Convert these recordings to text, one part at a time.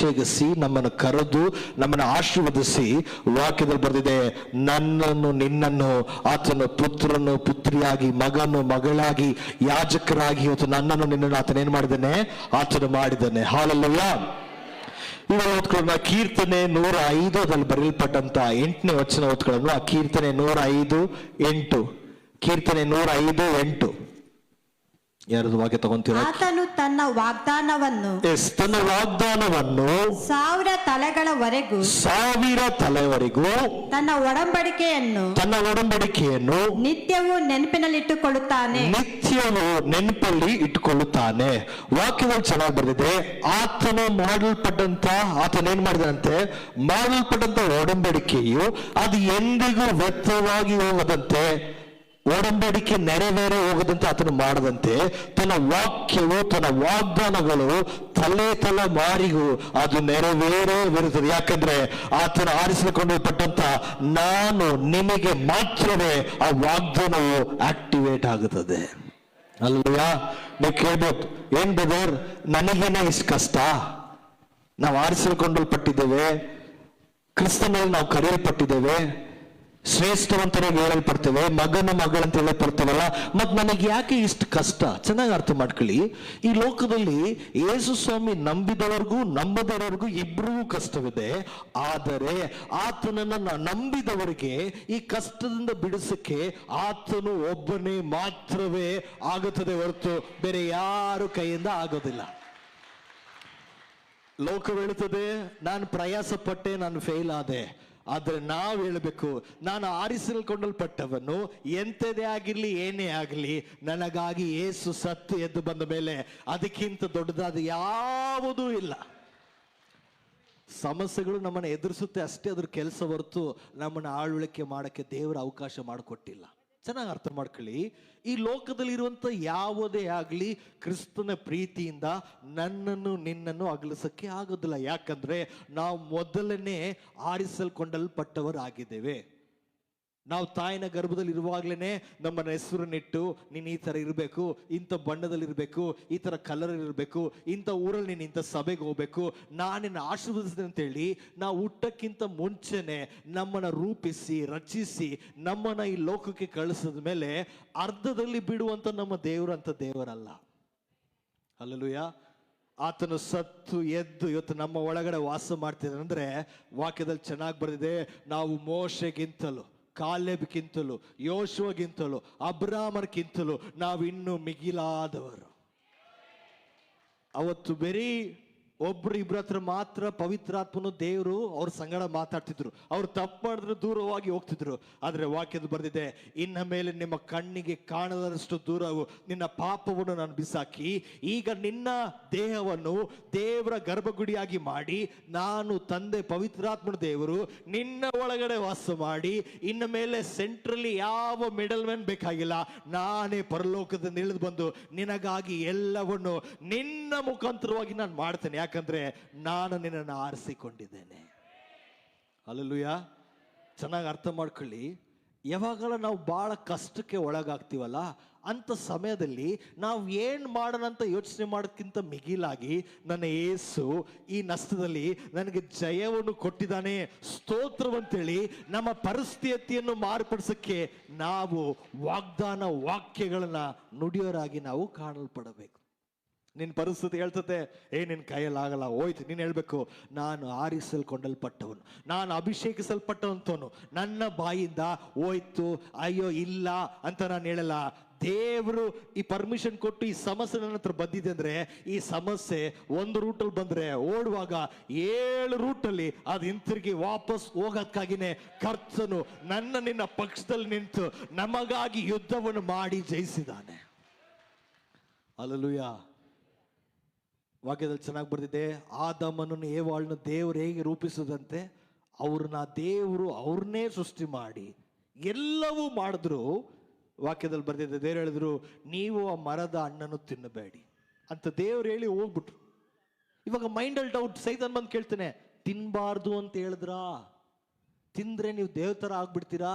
ಅಭಿಷೇಕಿಸಿ ನಮ್ಮನ್ನು ಕರೆದು ನಮ್ಮನ್ನು ಆಶೀರ್ವದಿಸಿ ವಾಕ್ಯದಲ್ಲಿ ಬರೆದಿದೆ, ನನ್ನನ್ನು ನಿನ್ನನ್ನು ಆತನು ಪುತ್ರನು ಪುತ್ರಿಯಾಗಿ ಮಗನು ಮಗಳಾಗಿ ಯಾಜಕರಾಗಿ ಇವತ್ತು ನನ್ನನ್ನು ನಿನ್ನನ್ನು ಆತನ ಏನ್ ಮಾಡಿದ್ದಾನೆ, ಆತನು ಮಾಡಿದ್ದಾನೆ. ಹಾಲೆಲೂಯಾ. ಇವಾಗ ಓದ್ಕೊಳ್ಳೋಣ ಕೀರ್ತನೆ 105 ಬರೆಯಲ್ಪಟ್ಟಂತ 8ನೇ ವಚನ ಓದ್ಕೊಳ್ಳೋಣ. ಆ ಕೀರ್ತನೆ 105:8. ಕೀರ್ತನೆ 105:8. ಯಾರದು ವಾಕ್ಯ ತಗೊಂತೀರ? ಆತನು ತನ್ನ ವಾಗ್ದಾನವನ್ನು 1000 ತಲೆಗಳವರೆಗೂ ತನ್ನ ಒಡಂಬಡಿಕೆಯನ್ನು ನಿತ್ಯವೂ ನೆನಪಲ್ಲಿ ಇಟ್ಟುಕೊಳ್ಳುತ್ತಾನೆ. ವಾಕ್ಯದಲ್ಲಿ ಚೆನ್ನಾಗಿ ಬರೆದಿದೆ, ಆತನು ಆತನ ಏನ್ ಮಾಡಿದಂತೆ ಮಾಡಲ್ಪಟ್ಟಂತ ಒಡಂಬಡಿಕೆಯು ಅದು ಎಂದಿಗೂ ವ್ಯರ್ಥವಾಗಿ ಹೋಗದಂತೆ, ಒಡಂಬಡಿಕೆ ನೆರವೇರ ಹೋಗದಂತೆ ಆತನು ಮಾಡದಂತೆ ತನ್ನ ವಾಕ್ಯವು ತನ್ನ ವಾಗ್ದಾನಗಳು ತಲೆಮಾರಿಗೂ ಅದು ನೆರವೇರವಿರುತ್ತದೆ. ಯಾಕಂದ್ರೆ ಆತನು ಆರಿಸಿಕೊಳ್ಳಲ್ಪಟ್ಟಂತ ನಾನು ನಿಮಗೆ ಮಾತ್ರವೇ ಆ ವಾಗ್ದಾನವು ಆಕ್ಟಿವೇಟ್ ಆಗುತ್ತದೆ. ಅಲ್ವಾ? ನೀವು ಕೇಳ್ಬೋದು, ಏನ್ ಬ್ರದರ್ ನನಗೇನ ಇಷ್ಟು ಕಷ್ಟ? ನಾವು ಆರಿಸಿಕೊಳ್ಳಲ್ಪಟ್ಟಿದ್ದೇವೆ, ಕ್ರಿಸ್ತನಲ್ಲಿ ನಾವು ಕರೆಯಲ್ಪಟ್ಟಿದ್ದೇವೆ, ಶ್ರೇಷ್ಠವಂತರಾಗಿ ಹೇಳಲ್ಪಡ್ತೇವೆ, ಮಗಳಂತ ಹೇಳಲ್ಪಡ್ತೇವಲ್ಲ, ಮತ್ ನನಗೆ ಯಾಕೆ ಇಷ್ಟು ಕಷ್ಟ? ಚೆನ್ನಾಗಿ ಅರ್ಥ ಮಾಡ್ಕೊಳ್ಳಿ. ಈ ಲೋಕದಲ್ಲಿ ಯೇಸು ಸ್ವಾಮಿ ನಂಬಿದವರಿಗೂ ನಂಬದವರಿಗೂ ಇಬ್ಬರಿಗೂ ಕಷ್ಟವಿದೆ. ಆದರೆ ಆತನನ್ನ ನಂಬಿದವರಿಗೆ ಈ ಕಷ್ಟದಿಂದ ಬಿಡಿಸಕ್ಕೆ ಆತನು ಒಬ್ಬನೇ ಮಾತ್ರವೇ ಆಗುತ್ತದೆ ಹೊರತು ಬೇರೆ ಯಾರು ಕೈಯಿಂದ ಆಗೋದಿಲ್ಲ. ಲೋಕ ಹೇಳುತ್ತದೆ, ನಾನು ಪ್ರಯಾಸ ಪಟ್ಟೆ, ನಾನು ಫೇಲ್ ಆದೆ. ಆದ್ರೆ ನಾವು ಹೇಳಬೇಕು, ನಾನು ಆರಿಸಿಕೊಳ್ಳಲ್ಪಟ್ಟವನು, ಎಂಥದೇ ಆಗಿರ್ಲಿ ಏನೇ ಆಗಲಿ, ನನಗಾಗಿ ಯೇಸು ಸತ್ತು ಎದ್ದು ಬಂದ ಮೇಲೆ ಅದಕ್ಕಿಂತ ದೊಡ್ಡದಾದ ಯಾವುದೂ ಇಲ್ಲ. ಸಮಸ್ಯೆಗಳು ನಮ್ಮನ್ನು ಎದುರಿಸುತ್ತೆ ಅಷ್ಟೇ, ಅದ್ರ ಕೆಲಸ ಹೊರತು ನಮ್ಮನ್ನು ಆಳ್ವಿಕೆ ಮಾಡಕ್ಕೆ ದೇವರ ಅವಕಾಶ ಮಾಡಿಕೊಟ್ಟಿಲ್ಲ. ಚೆನ್ನಾಗಿ ಅರ್ಥ ಮಾಡ್ಕೊಳ್ಳಿ. ಈ ಲೋಕದಲ್ಲಿ ಇರುವಂತ ಯಾವುದೇ ಆಗಲಿ ಕ್ರಿಸ್ತನ ಪ್ರೀತಿಯಿಂದ ನನ್ನನ್ನು ನಿನ್ನನ್ನು ಅಗಲಿಸಕ್ಕೆ ಆಗೋದಿಲ್ಲ. ಯಾಕಂದ್ರೆ ನಾವು ಮೊದಲನೇ ಆರಿಸಲ್ಪಟ್ಟವರಾಗಿದ್ದೇವೆ. ನಾವು ತಾಯಿನ ಗರ್ಭದಲ್ಲಿ ಇರುವಾಗ್ಲೇನೆ ನಮ್ಮನ್ನ ಹೆಸರನ್ನಿಟ್ಟು, ನೀನ್ ಈ ತರ ಇರಬೇಕು, ಇಂಥ ಬಣ್ಣದಲ್ಲಿ ಇರಬೇಕು, ಈ ತರ ಕಲರ್ ಇರಬೇಕು, ಇಂಥ ಊರಲ್ಲಿ ನೀನು ಇಂಥ ಸಭೆಗೆ ಹೋಗ್ಬೇಕು, ನಾನಿನ್ನ ಆಶೀರ್ವದಿಸಿದೆ ಅಂತೇಳಿ ನಾವು ಹುಟ್ಟಕ್ಕಿಂತ ಮುಂಚೆನೆ ನಮ್ಮನ್ನ ರೂಪಿಸಿ ರಚಿಸಿ ನಮ್ಮನ್ನ ಈ ಲೋಕಕ್ಕೆ ಕಳಿಸಿದ ಮೇಲೆ ಅರ್ಧದಲ್ಲಿ ಬಿಡುವಂತ ನಮ್ಮ ದೇವರಂತ ದೇವರಲ್ಲ. ಹಲ್ಲೆಲೂಯಾ. ಆತನು ಸತ್ತು ಎದ್ದು ಇವತ್ತು ನಮ್ಮ ಒಳಗಡೆ ವಾಸ ಮಾಡ್ತಿದ್ದಾನೆ ಅಂದ್ರೆ ವಾಕ್ಯದಲ್ಲಿ ಚೆನ್ನಾಗಿ ಬರೆದಿದೆ, ನಾವು ಮೋಶೆಗಿಂತಲೂ, ಕಾಲೇಬ್ಗಿಂತಲೂ, ಯೋಶುವಗಿಂತಲೂ, ಅಬ್ರಾಮರ್ಗಿಂತಲೂ ನಾವು ಇನ್ನೂ ಮಿಗಿಲಾದವರು. ಅವತ್ತು ಬರೀ ಒಬ್ರು ಇಬ್ರ ಹತ್ರ ಮಾತ್ರ ಪವಿತ್ರಾತ್ಮನು ದೇವರು ಅವ್ರ ಸಂಗಡ ಮಾತಾಡ್ತಿದ್ರು. ಅವ್ರು ತಪ್ಪು ಮಾಡಿದ್ರೆ ದೂರವಾಗಿ ಹೋಗ್ತಿದ್ರು. ಆದ್ರೆ ವಾಕ್ಯದ ಬರೆದಿದೆ, ಇನ್ನ ಮೇಲೆ ನಿಮ್ಮ ಕಣ್ಣಿಗೆ ಕಾಣದಷ್ಟು ದೂರವು ನಿನ್ನ ಪಾಪವನ್ನು ನಾನು ಬಿಸಾಕಿ ಈಗ ನಿನ್ನ ದೇಹವನ್ನು ದೇವರ ಗರ್ಭಗುಡಿಯಾಗಿ ಮಾಡಿ ನಾನು ತಂದೆ ಪವಿತ್ರಾತ್ಮನ ದೇವರು ನಿನ್ನ ಒಳಗಡೆ ವಾಸ ಮಾಡಿ, ಇನ್ನ ಮೇಲೆ ಸೆಂಟ್ರಲ್ಲಿ ಯಾವ ಮಿಡಲ್ ಮ್ಯಾನ್ ಬೇಕಾಗಿಲ್ಲ, ನಾನೇ ಪರಲೋಕದಿಂದ ಇಳಿದು ಬಂದು ನಿನಗಾಗಿ ಎಲ್ಲವನ್ನು ನಿನ್ನ ಮುಖಾಂತರವಾಗಿ ನಾನು ಮಾಡ್ತೇನೆ. ಯಾಕಂದ್ರೆ ನಾನು ನಿನ್ನನ್ನು ಆರಿಸಿಕೊಂಡಿದ್ದೇನೆ. ಹಲ್ಲೆಲೂಯಾ. ಚೆನ್ನಾಗಿ ಅರ್ಥ ಮಾಡ್ಕೊಳ್ಳಿ. ಯಾವಾಗಲ ನಾವು ಬಹಳ ಕಷ್ಟಕ್ಕೆ ಒಳಗಾಗ್ತೀವಲ್ಲ, ಅಂತ ಸಮಯದಲ್ಲಿ ನಾವು ಏನ್ ಮಾಡೋಣ ಅಂತ ಯೋಚನೆ ಮಾಡೋದಕ್ಕಿಂತ ಮಿಗಿಲಾಗಿ ನನ್ನ ಯೇಸು ಈ ನಷ್ಟದಲ್ಲಿ ನನಗೆ ಜಯವನ್ನು ಕೊಟ್ಟಿದ್ದಾನೆ, ಸ್ತೋತ್ರವಂತೇಳಿ ನಮ್ಮ ಪರಿಸ್ಥಿತಿಯನ್ನು ಮಾರ್ಪಡಿಸಕ್ಕೆ ನಾವು ವಾಗ್ದಾನ ವಾಕ್ಯಗಳನ್ನ ನುಡಿಯೋರಾಗಿ ನಾವು ಕಾಣಲ್ಪಡಬೇಕು. ನಿನ್ನ ಪರಿಸ್ಥಿತಿ ಹೇಳ್ತತೆ, ನಿನ್ನ ಕೈಯಲ್ಲಿ ಆಗಲ್ಲ, ಹೋಯ್ತು. ನೀನು ಹೇಳ್ಬೇಕು, ನಾನು ಆರಿಸಲ್ಪಟ್ಟವನು, ನಾನು ಅಭಿಷೇಕಿಸಲ್ಪಟ್ಟವಂತವನು, ನನ್ನ ಬಾಯಿಂದ ಹೋಯ್ತು, ಅಯ್ಯೋ ಇಲ್ಲ ಅಂತ ನಾನು ಹೇಳಲ್ಲ. ದೇವರು ಈ ಪರ್ಮಿಷನ್ ಕೊಟ್ಟು ಈ ಸಮಸ್ಯೆ ನನ್ನ ಹತ್ರ ಬಂದಿದೆ ಅಂದ್ರೆ, ಈ ಸಮಸ್ಯೆ ಒಂದು ರೂಟಲ್ಲಿ ಬಂದ್ರೆ ಓಡುವಾಗ 7 ರೂಟಲ್ಲಿ ಅದು ಹಿಂತಿರುಗಿ ವಾಪಸ್ ಹೋಗೋದಕ್ಕಾಗಿನೇ ಕರ್ತನು ನಿನ್ನ ಪಕ್ಷದಲ್ಲಿ ನಿಂತು ನಮಗಾಗಿ ಯುದ್ಧವನ್ನು ಮಾಡಿ ಜಯಿಸಿದ್ದಾನೆ. ಹಲ್ಲೆಲೂಯಾ. ವಾಕ್ಯದಲ್ಲಿ ಚೆನ್ನಾಗಿ ಬರ್ತಿದೆ, ಆದಾಮನನ್ನು ಏವಾಳನ್ನು ದೇವರು ಹೇಗೆ ರೂಪಿಸದಂತೆ ಅವ್ರನ್ನೇ ಸೃಷ್ಟಿ ಮಾಡಿ ಎಲ್ಲವೂ ಮಾಡಿದ್ರು. ವಾಕ್ಯದಲ್ಲಿ ಬರ್ತಿದೆ, ದೇವ್ರು ಹೇಳಿದ್ರು, ನೀವು ಆ ಮರದ ಹಣ್ಣನ್ನು ತಿನ್ನಬೇಡಿ ಅಂತ ದೇವ್ರು ಹೇಳಿ ಹೋಗ್ಬಿಟ್ರು. ಇವಾಗ ಮೈಂಡಲ್ಲಿ ಡೌಟ್, ಸೈತಾನ್ ಬಂದು ಕೇಳ್ತಾನೆ, ತಿನ್ಬಾರ್ದು ಅಂತ ಹೇಳಿದ್ರಾ? ತಿಂದ್ರೆ ನೀವು ದೇವ್ರ ತರ ಆಗ್ಬಿಡ್ತೀರಾ?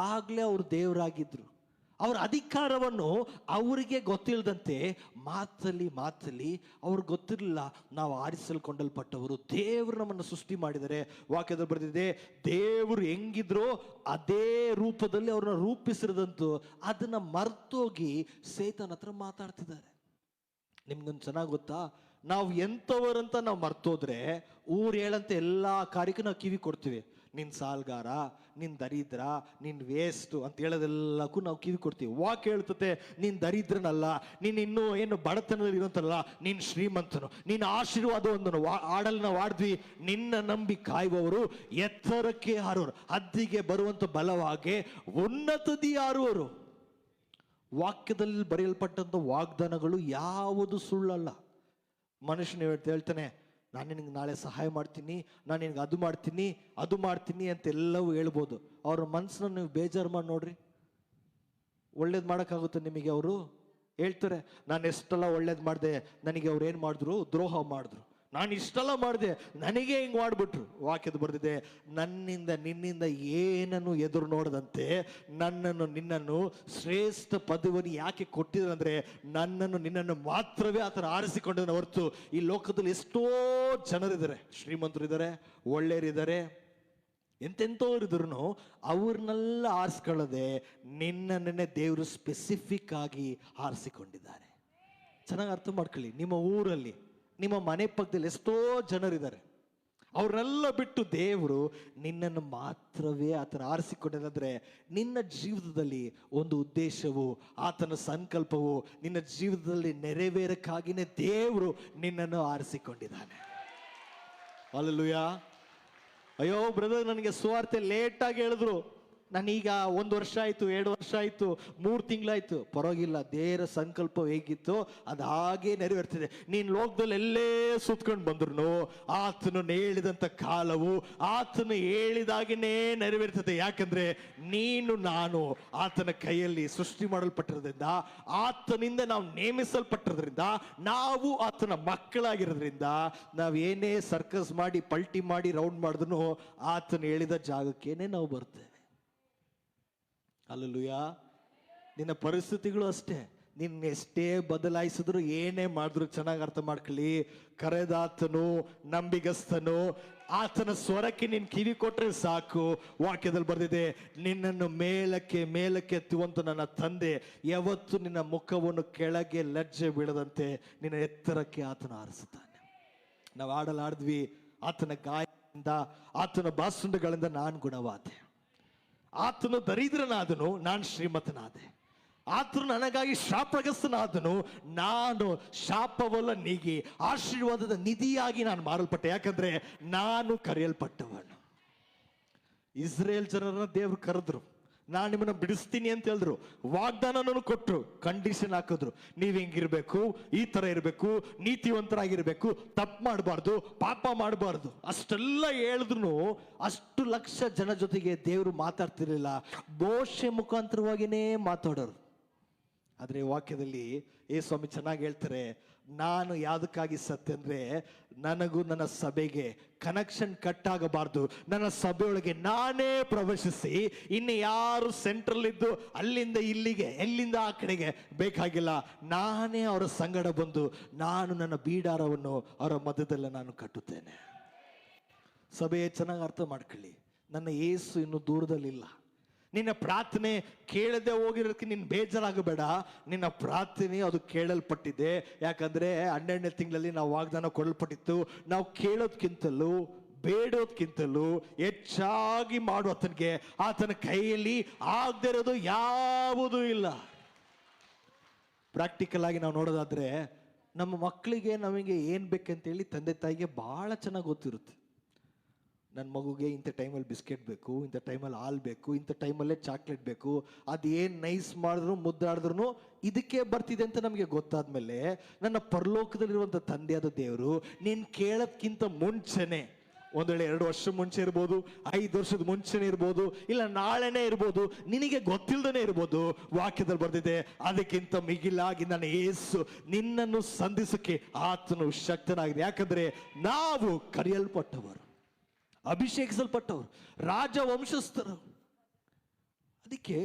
ಆಗ್ಲೇ ಅವ್ರು ದೇವರಾಗಿದ್ರು. ಅವರ ಅಧಿಕಾರವನ್ನು ಅವರಿಗೆ ಗೊತ್ತಿಲ್ಲದಂತೆ ಮಾತಲ್ಲಿ ಅವ್ರಿಗೆ ಗೊತ್ತಿರಲಿಲ್ಲ. ನಾವು ಆರಿಸಲ್ಕೊಂಡಲ್ಪಟ್ಟವರು, ದೇವರು ನಮ್ಮನ್ನು ಸೃಷ್ಟಿ ಮಾಡಿದರೆ. ವಾಕ್ಯದಲ್ಲಿ ಬರೆದಿದೆ, ದೇವರು ಹೆಂಗಿದ್ರೋ ಅದೇ ರೂಪದಲ್ಲಿ ಅವ್ರನ್ನ ರೂಪಿಸಿರದಂತೂ ಅದನ್ನ ಮರ್ತೋಗಿ ಸೇತನ ಹತ್ರ ಮಾತಾಡ್ತಿದ್ದಾರೆ. ನಿಮ್ಗೊಂದು ಚೆನ್ನಾಗಿ ಗೊತ್ತಾ, ನಾವು ಎಂಥವರಂತ ನಾವು ಮರ್ತೋದ್ರೆ ಊರು ಹೇಳಂತ ಎಲ್ಲ ಕಾರ್ಯಕ್ಕೂ ನಾವು ಕಿವಿ ಕೊಡ್ತೀವಿ. ನಿನ್ನ ಸಾಲ್ಗಾರ, ನಿನ್ನ ದರಿದ್ರ, ನಿನ್ನ ವೇಸ್ಟು ಅಂತ ಹೇಳೋದೆಲ್ಲಕ್ಕೂ ನಾವು ಕಿವಿ ಕೊಡ್ತೀವಿ. ವಾಕ್ಯ ಹೇಳ್ತತೆ, ನೀನು ದರಿದ್ರನಲ್ಲ, ನೀನು ಇನ್ನೂ ಏನು ಬಡತನದಲ್ಲಿ ಇರೋಂತಲ್ಲ, ನೀನು ಶ್ರೀಮಂತನು, ನೀನು ಆಶೀರ್ವಾದವನ್ನು ಆಡಲ್ ನಾವು ಆಡ್ದ್ವಿ. ನಿನ್ನ ನಂಬಿ ಕಾಯುವವರು ಎತ್ತರಕ್ಕೆ ಹಾರುವರು, ಹದ್ದಿಗೆ ಬರುವಂತ ಬಲವಾಗಿ ಉನ್ನತದಿ ಹಾರುವರು. ವಾಕ್ಯದಲ್ಲಿ ಬರೆಯಲ್ಪಟ್ಟಂತ ವಾಗ್ದಾನಗಳು ಯಾವುದು ಸುಳ್ಳಲ್ಲ. ಮನುಷ್ಯನು ಹೇಳ್ತಾನೆ, ನಾನು ನಿನಗೆ ನಾಳೆ ಸಹಾಯ ಮಾಡ್ತೀನಿ, ನಾನು ನಿನಗೆ ಅದು ಮಾಡ್ತೀನಿ ಅಂತೆಲ್ಲವೂ ಹೇಳ್ಬೋದು. ಅವ್ರ ಮನಸ್ಸನ್ನ ನೀವು ಬೇಜಾರು ಮಾಡಿ ನೋಡ್ರಿ, ಒಳ್ಳೇದು ಮಾಡೋಕ್ಕಾಗುತ್ತೆ ನಿಮಗೆ? ಅವರು ಹೇಳ್ತಾರೆ, ನಾನು ಎಷ್ಟೆಲ್ಲ ಒಳ್ಳೇದು ಮಾಡಿದೆ, ನನಗೆ ಅವ್ರು ಏನು ಮಾಡಿದ್ರು, ದ್ರೋಹ ಮಾಡಿದ್ರು, ನಾನು ಇಷ್ಟೆಲ್ಲ ಮಾಡಿದೆ, ನನಗೆ ಹಿಂಗೆ ಮಾಡಿಬಿಟ್ರು. ವಾಕ್ಯದ ಬರ್ದಿದೆ, ನಿನ್ನಿಂದ ಏನನ್ನು ಎದುರು ನೋಡದಂತೆ ನಿನ್ನನ್ನು ಶ್ರೇಷ್ಠ ಪದವಿಯನ್ನು ಯಾಕೆ ಕೊಟ್ಟಿದ್ರಂದ್ರೆ, ನಿನ್ನನ್ನು ಮಾತ್ರವೇ ಆತನ ಆರಿಸಿಕೊಂಡನ ಹೊರತು ಈ ಲೋಕದಲ್ಲಿ ಎಷ್ಟೋ ಜನರಿದ್ದಾರೆ, ಶ್ರೀಮಂತರಿದ್ದಾರೆ, ಒಳ್ಳೆಯರಿದ್ದಾರೆ, ಎಂತೆಂಥವ್ರಿದ್ರು ಅವ್ರನ್ನೆಲ್ಲ ಆರಿಸ್ಕೊಳ್ಳದೆ ನಿನ್ನನ್ನೇ ದೇವರು ಸ್ಪೆಸಿಫಿಕ್ ಆಗಿ ಆರಿಸಿಕೊಂಡಿದ್ದಾರೆ. ಚೆನ್ನಾಗಿ ಅರ್ಥ ಮಾಡ್ಕೊಳ್ಳಿ. ನಿಮ್ಮ ಊರಲ್ಲಿ, ನಿಮ್ಮ ಮನೆ ಪಕ್ಕದಲ್ಲಿ ಎಷ್ಟೋ ಜನರಿದ್ದಾರೆ, ಅವ್ರನ್ನೆಲ್ಲ ಬಿಟ್ಟು ದೇವರು ನಿನ್ನನ್ನು ಮಾತ್ರವೇ ಆತನ ಆರಿಸಿಕೊಂಡಿದ್ರೆ ನಿನ್ನ ಜೀವಿತದಲ್ಲಿ ಒಂದು ಉದ್ದೇಶವು, ಆತನ ಸಂಕಲ್ಪವು ನಿನ್ನ ಜೀವಿತದಲ್ಲಿ ನೆರವೇರಕ್ಕಾಗಿನೇ ದೇವರು ನಿನ್ನನ್ನು ಆರಿಸಿಕೊಂಡಿದ್ದಾನೆ. ಹಲ್ಲೆಲೂಯಾ. ಅಯ್ಯೋ ಬ್ರದರ್, ನನಗೆ ಸುವಾರ್ತೆ ಲೇಟಾಗಿ ಹೇಳಿದ್ರು, ನಾನೀಗ 1 ವರ್ಷ ಆಯ್ತು, 2 ವರ್ಷ ಆಯ್ತು, 3 ತಿಂಗಳಾಯ್ತು. ಪರವಾಗಿಲ್ಲ, ದೇವರ ಸಂಕಲ್ಪ ಹೇಗಿತ್ತು ಅದು ಹಾಗೆ ನೆರವೇರ್ತಿದೆ. ನೀನ್ ಲೋಕದಲ್ಲಿ ಎಲ್ಲೇ ಸುತ್ಕೊಂಡು ಬಂದ್ರು ಆತನು ಹೇಳಿದಂತ ಕಾಲವು ಆತನು ಹೇಳಿದಾಗನೇ ನೆರವೇರ್ತದೆ. ಯಾಕಂದ್ರೆ ನಾನು ಆತನ ಕೈಯಲ್ಲಿ ಸೃಷ್ಟಿ ಮಾಡಲ್ಪಟ್ಟಿರೋದ್ರಿಂದ, ಆತನಿಂದ ನಾವು ನೇಮಿಸಲ್ಪಟ್ಟಿರೋದ್ರಿಂದ, ನಾವು ಆತನ ಮಕ್ಕಳಾಗಿರೋದ್ರಿಂದ, ನಾವೇನೇ ಸರ್ಕಸ್ ಮಾಡಿ ಪಲ್ಟಿ ಮಾಡಿ ರೌಂಡ್ ಮಾಡಿದ್ರು ಆತನು ಹೇಳಿದ ಜಾಗಕ್ಕೇನೆ ನಾವು ಬರ್ತೇವೆ. ಹಲ್ಲೆಲೂಯಾ. ನಿನ್ನ ಪರಿಸ್ಥಿತಿಗಳು ಅಷ್ಟೇ, ನಿನ್ನ ಎಷ್ಟೇ ಬದಲಾಯಿಸಿದ್ರು ಏನೇ ಮಾಡಿದ್ರು ಚೆನ್ನಾಗಿ ಅರ್ಥ ಮಾಡ್ಕೊಳ್ಳಿ, ಕರೆದಾತನು ನಂಬಿಗಸ್ತನು, ಆತನ ಸ್ವರಕ್ಕೆ ನೀನು ಕಿವಿ ಕೊಟ್ರೆ ಸಾಕು. ವಾಕ್ಯದಲ್ಲಿ ಬರೆದಿದೆ, ನಿನ್ನನ್ನು ಮೇಲಕ್ಕೆ ಎತ್ತುವಂತ ನನ್ನ ತಂದೆ ಯಾವತ್ತು ನಿನ್ನ ಮುಖವನ್ನು ಕೆಳಗೆ ಲಜ್ಜೆ ಬೀಳದಂತೆ ನಿನ್ನ ಎತ್ತರಕ್ಕೆ ಆತನ ಆರಿಸುತ್ತಾನೆ. ನಾವು ಆಡಲಾಡಿದ್ವಿ, ಆತನ ಗಾಯದಿಂದ, ಆತನ ಬಾಸುಂಡಗಳಿಂದ ನಾನು ಗುಣವಾದೆ. ಆತನು ದರಿದ್ರನಾದನು, ನಾನು ಶ್ರೀಮಂತನಾದೆ. ಆತನು ನನಗಾಗಿ ಶಾಪಗ್ರಸ್ತನಾದನು, ನಾನು ಶಾಪವಲ್ಲ ನೀಗಿ ಆಶೀರ್ವಾದದ ನಿಧಿಯಾಗಿ ನಾನು ಮಾರಲ್ಪಟ್ಟೆ. ಯಾಕಂದ್ರೆ ನಾನು ಕರೆಯಲ್ಪಟ್ಟವನು. ಇಸ್ರೇಲ್ ಜನರನ್ನ ದೇವರು ಕರೆದ್ರು, ನಾನು ನಿಮ್ಮನ್ನ ಬಿಡಿಸ್ತೀನಿ ಅಂತ ಹೇಳಿದ್ರು, ವಾಗ್ದಾನನೂ ಕೊಟ್ಟರು, ಕಂಡೀಷನ್ ಹಾಕಿದ್ರು, ನೀವ್ ಹೆಂಗಿರ್ಬೇಕು, ಈ ತರ ಇರ್ಬೇಕು, ನೀತಿವಂತರಾಗಿರ್ಬೇಕು, ತಪ್ಪು ಮಾಡಬಾರ್ದು, ಪಾಪ ಮಾಡಬಾರ್ದು. ಅಷ್ಟೆಲ್ಲ ಹೇಳಿದ್ರು ಅಷ್ಟು ಲಕ್ಷ ಜನ ಜೊತೆಗೆ ದೇವರು ಮಾತಾಡ್ತಿರ್ಲಿಲ್ಲ, ಮೋಶೆ ಮುಖಾಂತರವಾಗಿನೇ ಮಾತಾಡೋರು. ಆದ್ರೆ ವಾಕ್ಯದಲ್ಲಿ ಸ್ವಾಮಿ ಚೆನ್ನಾಗಿ ಹೇಳ್ತಾರೆ, ನಾನು ಯಾವುದಕ್ಕಾಗಿ ಸತ್ಯ ಅಂದ್ರೆ, ನನಗೂ ನನ್ನ ಸಭೆಗೆ ಕನೆಕ್ಷನ್ ಕಟ್ ಆಗಬಾರ್ದು. ನನ್ನ ಸಭೆಯೊಳಗೆ ನಾನೇ ಪ್ರವೇಶಿಸಿ, ಇನ್ನು ಯಾರು ಸೆಂಟ್ರಲ್ ಇದ್ದು ಅಲ್ಲಿಂದ ಇಲ್ಲಿಗೆ, ಎಲ್ಲಿಂದ ಆ ಕಡೆಗೆ ಬೇಕಾಗಿಲ್ಲ, ನಾನೇ ಅವರ ಸಂಗಡ ಬಂದು ನಾನು ನನ್ನ ಬೀಡಾರವನ್ನು ಅವರ ಮಧ್ಯದಲ್ಲೇ ನಾನು ಕಟ್ಟುತ್ತೇನೆ. ಸಭೆಯೇ ಚೆನ್ನಾಗಿ ಅರ್ಥ ಮಾಡ್ಕೊಳ್ಳಿ, ನನ್ನ ಯೇಸು ಇನ್ನು ದೂರದಲ್ಲಿಲ್ಲ. ನಿನ್ನ ಪ್ರಾರ್ಥನೆ ಕೇಳದೆ ಹೋಗಿರೋದಕ್ಕೆ ನೀನು ಬೇಜಾರಾಗಬೇಡ. ನಿನ್ನ ಪ್ರಾರ್ಥನೆ ಅದು ಕೇಳಲ್ಪಟ್ಟಿದೆ. ಯಾಕಂದ್ರೆ 12ನೇ ತಿಂಗಳಲ್ಲಿ ನಾವು ವಾಗ್ದಾನ ಕೊಡಲ್ಪಟ್ಟಿತ್ತು. ನಾವು ಕೇಳೋದ್ಕಿಂತಲೂ ಬೇಡೋದ್ಕಿಂತಲೂ ಹೆಚ್ಚಾಗಿ ಮಾಡುವ ಆತನ ಕೈಯಲ್ಲಿ ಆಗದೆ ಇರೋದು ಯಾವುದೂ ಇಲ್ಲ. ಪ್ರಾಕ್ಟಿಕಲ್ ಆಗಿ ನಾವು ನೋಡೋದಾದ್ರೆ, ನಮ್ಮ ಮಕ್ಕಳಿಗೆ ನಮಗೆ ಏನು ಬೇಕಂತೇಳಿ ತಂದೆ ತಾಯಿಗೆ ಬಹಳ ಚೆನ್ನಾಗಿ ಗೊತ್ತಿರುತ್ತೆ. ನನ್ನ ಮಗುಗೆ ಇಂಥ ಟೈಮಲ್ಲಿ ಬಿಸ್ಕೆಟ್ ಬೇಕು, ಇಂಥ ಟೈಮಲ್ಲಿ ಹಾಲು ಬೇಕು, ಇಂಥ ಟೈಮಲ್ಲೇ ಚಾಕ್ಲೇಟ್ ಬೇಕು, ಅದೇನು ನೈಸ್ ಮಾಡಿದ್ರು ಮುದ್ದಾಡಿದ್ರು ಇದಕ್ಕೆ ಬರ್ತಿದೆ ಅಂತ ನಮಗೆ ಗೊತ್ತಾದ್ಮೇಲೆ, ನನ್ನ ಪರಲೋಕದಲ್ಲಿರುವಂಥ ತಂದೆಯಾದ ದೇವರು ನೀನು ಕೇಳೋದ್ಕಿಂತ ಮುಂಚೆನೆ, ಒಂದು ವೇಳೆ 2 ವರ್ಷ ಮುಂಚೆ ಇರ್ಬೋದು, 5 ವರ್ಷದ ಮುಂಚೆನೇ ಇರ್ಬೋದು, ಇಲ್ಲ ನಾಳೆನೇ ಇರ್ಬೋದು, ನಿನಗೆ ಗೊತ್ತಿಲ್ಲದೇ ಇರ್ಬೋದು. ವಾಕ್ಯದಲ್ಲಿ ಬರ್ದಿದೆ, ಅದಕ್ಕಿಂತ ಮಿಗಿಲಾಗಿ ನನ್ನ ಯೇಸು ನಿನ್ನನ್ನು ಸಂಧಿಸಕ್ಕೆ ಆತನು ಶಕ್ತನಾಗಿದೆ. ಯಾಕಂದ್ರೆ ನಾವು ಕರೆಯಲ್ಪಟ್ಟವರು, ಅಭಿಷೇಕಿಸಲ್ಪಟ್ಟವರು, ರಾಜ ವಂಶಸ್ಥರು. ಅದಕ್ಕೆ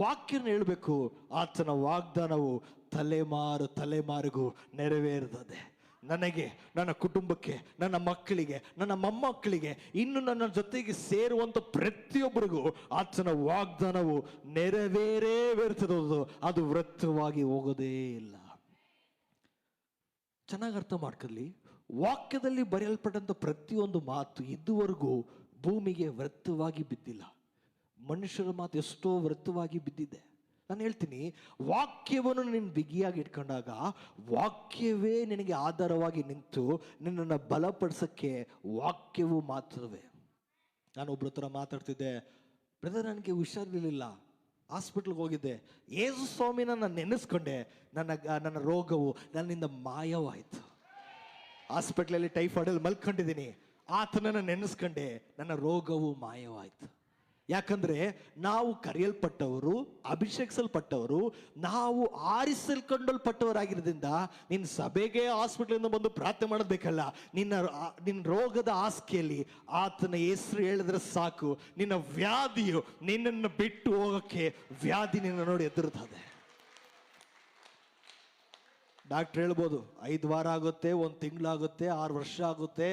ವಾಕ್ಯನ ಹೇಳ್ಬೇಕು, ಆತನ ವಾಗ್ದಾನವು ತಲೆಮಾರಿಗೂ ನೆರವೇರುತ್ತದೆ. ನನಗೆ, ನನ್ನ ಕುಟುಂಬಕ್ಕೆ, ನನ್ನ ಮಕ್ಕಳಿಗೆ, ನನ್ನ ಮೊಮ್ಮಕ್ಕಳಿಗೆ, ಇನ್ನು ನನ್ನ ಜೊತೆಗೆ ಸೇರುವಂತ ಪ್ರತಿಯೊಬ್ಬರಿಗೂ ಆತನ ವಾಗ್ದಾನವು ನೆರವೇರ್ತದೆ. ಅದು ವ್ಯರ್ಥವಾಗಿ ಹೋಗೋದೇ ಇಲ್ಲ. ಚೆನ್ನಾಗಿ ಅರ್ಥ ಮಾಡ್ಕೊಳ್ಳಿ, ವಾಕ್ಯದಲ್ಲಿ ಬರೆಯಲ್ಪಟ್ಟಂತ ಪ್ರತಿಯೊಂದು ಮಾತು ಇದುವರೆಗೂ ಭೂಮಿಗೆ ವ್ಯರ್ಥವಾಗಿ ಬಿದ್ದಿಲ್ಲ. ಮನುಷ್ಯರ ಮಾತು ಎಷ್ಟೋ ವ್ಯರ್ಥವಾಗಿ ಬಿದ್ದಿದೆ. ನಾನು ಹೇಳ್ತೀನಿ, ವಾಕ್ಯವನ್ನು ನೀನು ಬಿಗಿಯಾಗಿ ಇಟ್ಕೊಂಡಾಗ ವಾಕ್ಯವೇ ನಿನಗೆ ಆಧಾರವಾಗಿ ನಿಂತು ನಿನ್ನನ್ನು ಬಲಪಡಿಸೋಕ್ಕೆ ವಾಕ್ಯವು ಮಾತ್ರವೇ. ನಾನು ಒಬ್ಬರ ಹತ್ರ ಮಾತಾಡ್ತಿದ್ದೆ, ಬ್ರದರ್ ನನಗೆ ಹುಷಾರಿರಲಿಲ್ಲ, ಹಾಸ್ಪಿಟ್ಲ್ಗೆ ಹೋಗಿದ್ದೆ, ಯೇಸು ಸ್ವಾಮಿನ ನಾನು ನೆನೆಸ್ಕೊಂಡೆ, ನನ್ನ ರೋಗವು ನನ್ನಿಂದ ಮಾಯವಾಯಿತು. ಹಾಸ್ಪಿಟ್ಲಲ್ಲಿ ಟೈಫಾಯ್ಡಲ್ಲಿ ಮಲ್ಕೊಂಡಿದ್ದೀನಿ, ಆತನನ್ನು ನೆನೆಸ್ಕೊಂಡೆ, ನನ್ನ ರೋಗವು ಮಾಯವಾಯಿತು. ಯಾಕಂದ್ರೆ ನಾವು ಕರೆಯಲ್ಪಟ್ಟವರು, ಅಭಿಷೇಕಿಸಲ್ಪಟ್ಟವರು, ನಾವು ಆರಿಸಲ್ಕೊಂಡಲ್ಪಟ್ಟವರಾಗಿರೋದ್ರಿಂದ ನಿನ್ನ ಸಭೆಗೆ ಹಾಸ್ಪಿಟ್ಲಿಂದ ಬಂದು ಪ್ರಾರ್ಥನೆ ಮಾಡೋದಬೇಕಲ್ಲ. ನಿನ್ನ ರೋಗದ ಹಾಸಿಗೆಯಲ್ಲಿ ಆತನ ಹೆಸರು ಹೇಳಿದ್ರೆ ಸಾಕು, ನಿನ್ನ ವ್ಯಾಧಿಯು ನಿನ್ನನ್ನು ಬಿಟ್ಟು ಹೋಗಕ್ಕೆ ವ್ಯಾಧಿ ನಿನ್ನ ನೋಡಿ ಎದುರುತ್ತದೆ. ಡಾಕ್ಟರ್ ಹೇಳ್ಬೋದು 5 ವಾರ ಆಗುತ್ತೆ, 1 ತಿಂಗಳಾಗುತ್ತೆ, 6 ವರ್ಷ ಆಗುತ್ತೆ,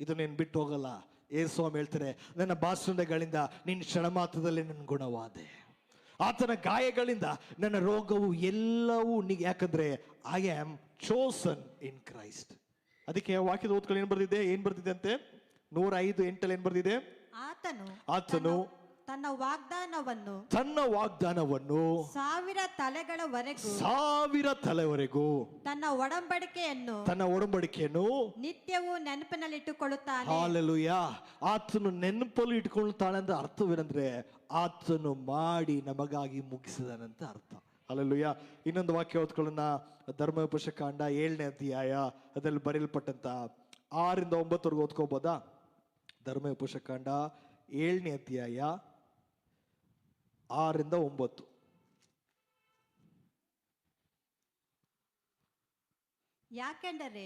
ಇದು ನೀನು ಬಿಟ್ಟು ಹೋಗಲ್ಲ. ಯೇಸುಸ್ವಾಮಿ ಹೇಳ್ತಾರೆ, ನನ್ನ ಬಾಸುಂಡೆಗಳಿಂದ ನಿನ್ನ ಕ್ಷಣ ಮಾತ್ರದಲ್ಲಿ ನನ್ನ ಗುಣವಾದೆ, ಆತನ ಗಾಯಗಳಿಂದ ನನ್ನ ರೋಗವು ಎಲ್ಲವೂ ಯಾಕಂದ್ರೆ I am chosen in Christ. ಅದಕ್ಕೆ ವಾಕ್ಯದ ಓದ್ಕೊಂಡು ಏನ್ ಬರ್ದಿದೆ ಅಂತೆ 105:8 ಏನ್ ಬರ್ದಿದೆ? ಆತನು ತನ್ನ ವಾಗ್ದಾನವನ್ನು 1000 ತಲೆವರೆಗೂ ತನ್ನ ಒಡಂಬಡಿಕೆಯನ್ನು ನಿತ್ಯವೂ ನೆನಪಿನಲ್ಲಿಟ್ಟುಕೊಳ್ಳುತ್ತಾನೆ. ಹಾಲೆಲೂಯಾ. ಆತನು ನೆನಪಲ್ಲಿ ಇಟ್ಕೊಳ್ತಾನೆ ಅಂತ ಅರ್ಥವೇನೆಂದ್ರೆ ಆತನು ಮಾಡಿ ನಮಗಾಗಿ ಮುಗಿಸಿದಾನಂತ ಅರ್ಥ. ಹಾಲೆಲೂಯಾ. ಇನ್ನೊಂದು ವಾಕ್ಯ ಓದ್ಕೊಳ್ಳೋಣ, ಧರ್ಮೋಪದೇಶ ಕಾಂಡ 7ನೇ ಅಧ್ಯಾಯ, ಅದರಲ್ಲಿ ಬರೆಯಲ್ಪಟ್ಟಂತ 6-9 ಓದ್ಕೋಬೋದಾ? ಧರ್ಮೋಪದೇಶ ಕಾಂಡ 7ನೇ ಅಧ್ಯಾಯ 6-9. ಯಾಕೆಂದರೆ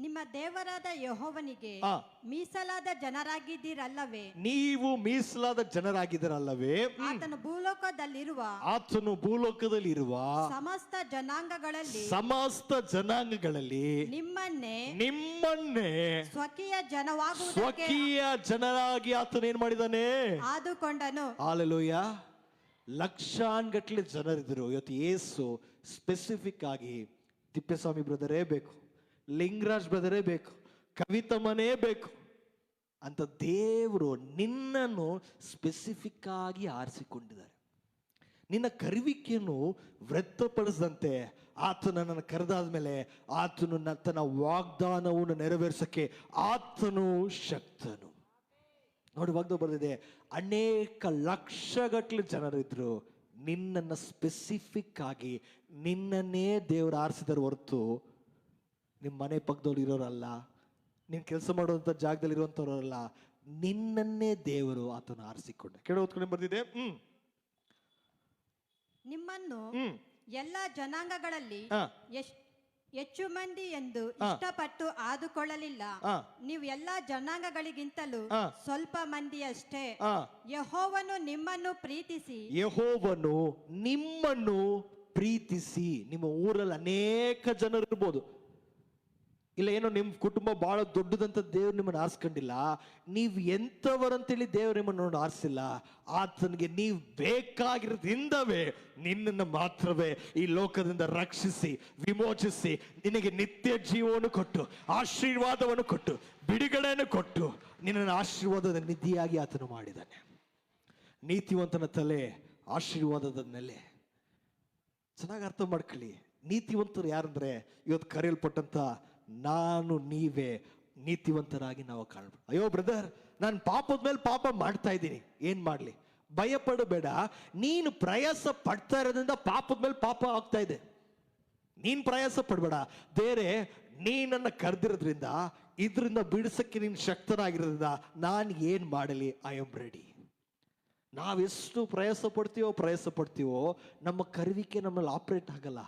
ನಿಮ್ಮ ದೇವರಾದ ಯೆಹೋವನಿಗೆ ಮೀಸಲಾದ ಜನರಾಗಿದ್ದೀರಲ್ಲವೇ? ನೀವು ಮೀಸಲಾದ ಜನರಾಗಿದ್ದೀರಲ್ಲವೇ? ಆತನು ಭೂಲೋಕದಲ್ಲಿರುವ ಸಮಸ್ತ ಜನಾಂಗಗಳಲ್ಲಿ ನಿಮ್ಮನ್ನೇ ಸ್ವಕೀಯ ಜನರಾಗಿ ಆತನು ಏನ್ ಮಾಡಿದಾನೆ? ಆದುಕೊಂಡನು. ಹಾಲೆಲೂಯಾ. ಲಕ್ಷಾನ್ಗಟ್ಲೆ ಜನರಿದ್ರು. ಇವತ್ತು ಯೇಸು ಸ್ಪೆಸಿಫಿಕ್ ಆಗಿ ತಿಪ್ಪೇಸ್ವಾಮಿ ಬ್ರದರೇ ಬೇಕು, ಲಿಂಗರಾಜ್ ಬ್ರದರೇ ಬೇಕು, ಕವಿತಮ್ಮನೇ ಬೇಕು ಅಂತ ದೇವರು ನಿನ್ನನ್ನು ಸ್ಪೆಸಿಫಿಕ್ ಆಗಿ ಆರಿಸಿಕೊಂಡಿದ್ದಾರೆ. ನಿನ್ನ ಕರುವಿಕೆಯನ್ನು ವ್ಯರ್ಥಪಡಿಸದಂತೆ ಆತನು ನನ್ನ ಕರೆದಾದ ಮೇಲೆ ಆತನು ತನ್ನ ವಾಗ್ದಾನವನ್ನು ನೆರವೇರಿಸಕ್ಕೆ ಆತನು ಶಕ್ತನು. ನೋಡಿ, ವಾಗ್ದಾನ ಬರೆದಿದೆ, ಅನೇಕ ಲಕ್ಷಗಟ್ಟಲೆ ಜನರಿದ್ರು, ನಿನ್ನನ್ನು ಸ್ಪೆಸಿಫಿಕ್ ಆಗಿ ನಿನ್ನನ್ನೇ ದೇವರು ಆರಿಸಿದಾರೆ ಹೊರತು ನಿಮ್ಮ ಮನೆ ಪಕ್ಕದವ್ರು ಇರೋರಲ್ಲ, ನೀನು ಕೆಲಸ ಮಾಡುವಂಥ ಜಾಗದಲ್ಲಿ ಇರುವಂಥವ್ರಲ್ಲ, ನಿನ್ನನ್ನೇ ದೇವರು ಆತನು ಆರಿಸಿಕೊಂಡ. ಕೇಳೋ ಓದ್ಕೊಂಡು ಬರ್ತಿದೆ, ನಿಮ್ಮನ್ನು ಎಲ್ಲ ಜನಾಂಗಗಳಲ್ಲಿ ಹೆಚ್ಚು ಮಂದಿ ಎಂದು ಇಷ್ಟಪಟ್ಟು ಆದುಕೊಳ್ಳಲಿಲ್ಲ. ನೀವು ಎಲ್ಲಾ ಜನಾಂಗಗಳಿಗಿಂತಲೂ ಸ್ವಲ್ಪ ಮಂದಿಯಷ್ಟೇ. ಯೆಹೋವನು ನಿಮ್ಮನ್ನು ಪ್ರೀತಿಸಿ, ನಿಮ್ಮ ಊರಲ್ಲಿ ಅನೇಕ ಜನರು ಇರ್ಬೋದು, ಇಲ್ಲ ಏನೋ ನಿಮ್ಮ ಕುಟುಂಬ ಬಹಳ ದೊಡ್ಡದಂತ ದೇವ್ರು ನಿಮ್ಮನ್ನು ಆರಿಸ್ಕೊಂಡಿಲ್ಲ, ನೀವು ಎಂಥವರಂತೇಳಿ ದೇವ್ರು ನಿಮ್ಮನ್ನು ನೋಡಿ ಆರಿಸಿಲ್ಲ. ಆತನಿಗೆ ನೀವು ಬೇಕಾಗಿರೋದ್ರಿಂದವೇ ನಿನ್ನನ್ನು ಮಾತ್ರವೇ ಈ ಲೋಕದಿಂದ ರಕ್ಷಿಸಿ ವಿಮೋಚಿಸಿ ನಿನಗೆ ನಿತ್ಯ ಜೀವವನ್ನು ಕೊಟ್ಟು ಆಶೀರ್ವಾದವನ್ನು ಕೊಟ್ಟು ಬಿಡುಗಡೆಯನ್ನು ಕೊಟ್ಟು ನಿನ್ನನ್ನು ಆಶೀರ್ವಾದದ ನಿಧಿಯಾಗಿ ಆತನು ಮಾಡಿದ್ದಾನೆ. ನೀತಿವಂತನ ತಲೆ ಆಶೀರ್ವಾದದ ನೆಲೆ. ಚೆನ್ನಾಗಿ ಅರ್ಥ ಮಾಡ್ಕೊಳ್ಳಿ. ನೀತಿವಂತರು ಯಾರಂದ್ರೆ ಇವತ್ತು ಕರೆಯಲ್ಪಟ್ಟಂತ ನಾನು ನೀವೇ ನೀತಿವಂತರಾಗಿ ನಾವು ಕಾಣ್ಬೋದು. ಅಯ್ಯೋ ಬ್ರದರ್, ನಾನು ಪಾಪದ ಮೇಲೆ ಪಾಪ ಮಾಡ್ತಾ ಇದ್ದೀನಿ, ಏನ್ ಮಾಡ್ಲಿ? ಭಯ ಪಡಬೇಡ. ನೀನು ಪ್ರಯಾಸ ಪಡ್ತಾ ಇರೋದ್ರಿಂದ ಪಾಪದ ಮೇಲೆ ಪಾಪ ಆಗ್ತಾ ಇದೆ. ನೀನ್ ಪ್ರಯಾಸ ಪಡಬೇಡ. ಬೇರೆ ನೀನನ್ನ ಕರೆದಿರೋದ್ರಿಂದ ಇದರಿಂದ ಬಿಡಿಸಕ್ಕೆ ನೀನು ಶಕ್ತನಾಗಿರೋದ್ರಿಂದ ನಾನು ಏನ್ ಮಾಡಲಿ? I am ready. ನಾವೆಷ್ಟು ಪ್ರಯಾಸ ಪಡ್ತೀವೋ ನಮ್ಮ ಕರುವಿಕೆ ನಮ್ಮಲ್ಲಿ ಆಪರೇಟ್ ಆಗಲ್ಲ.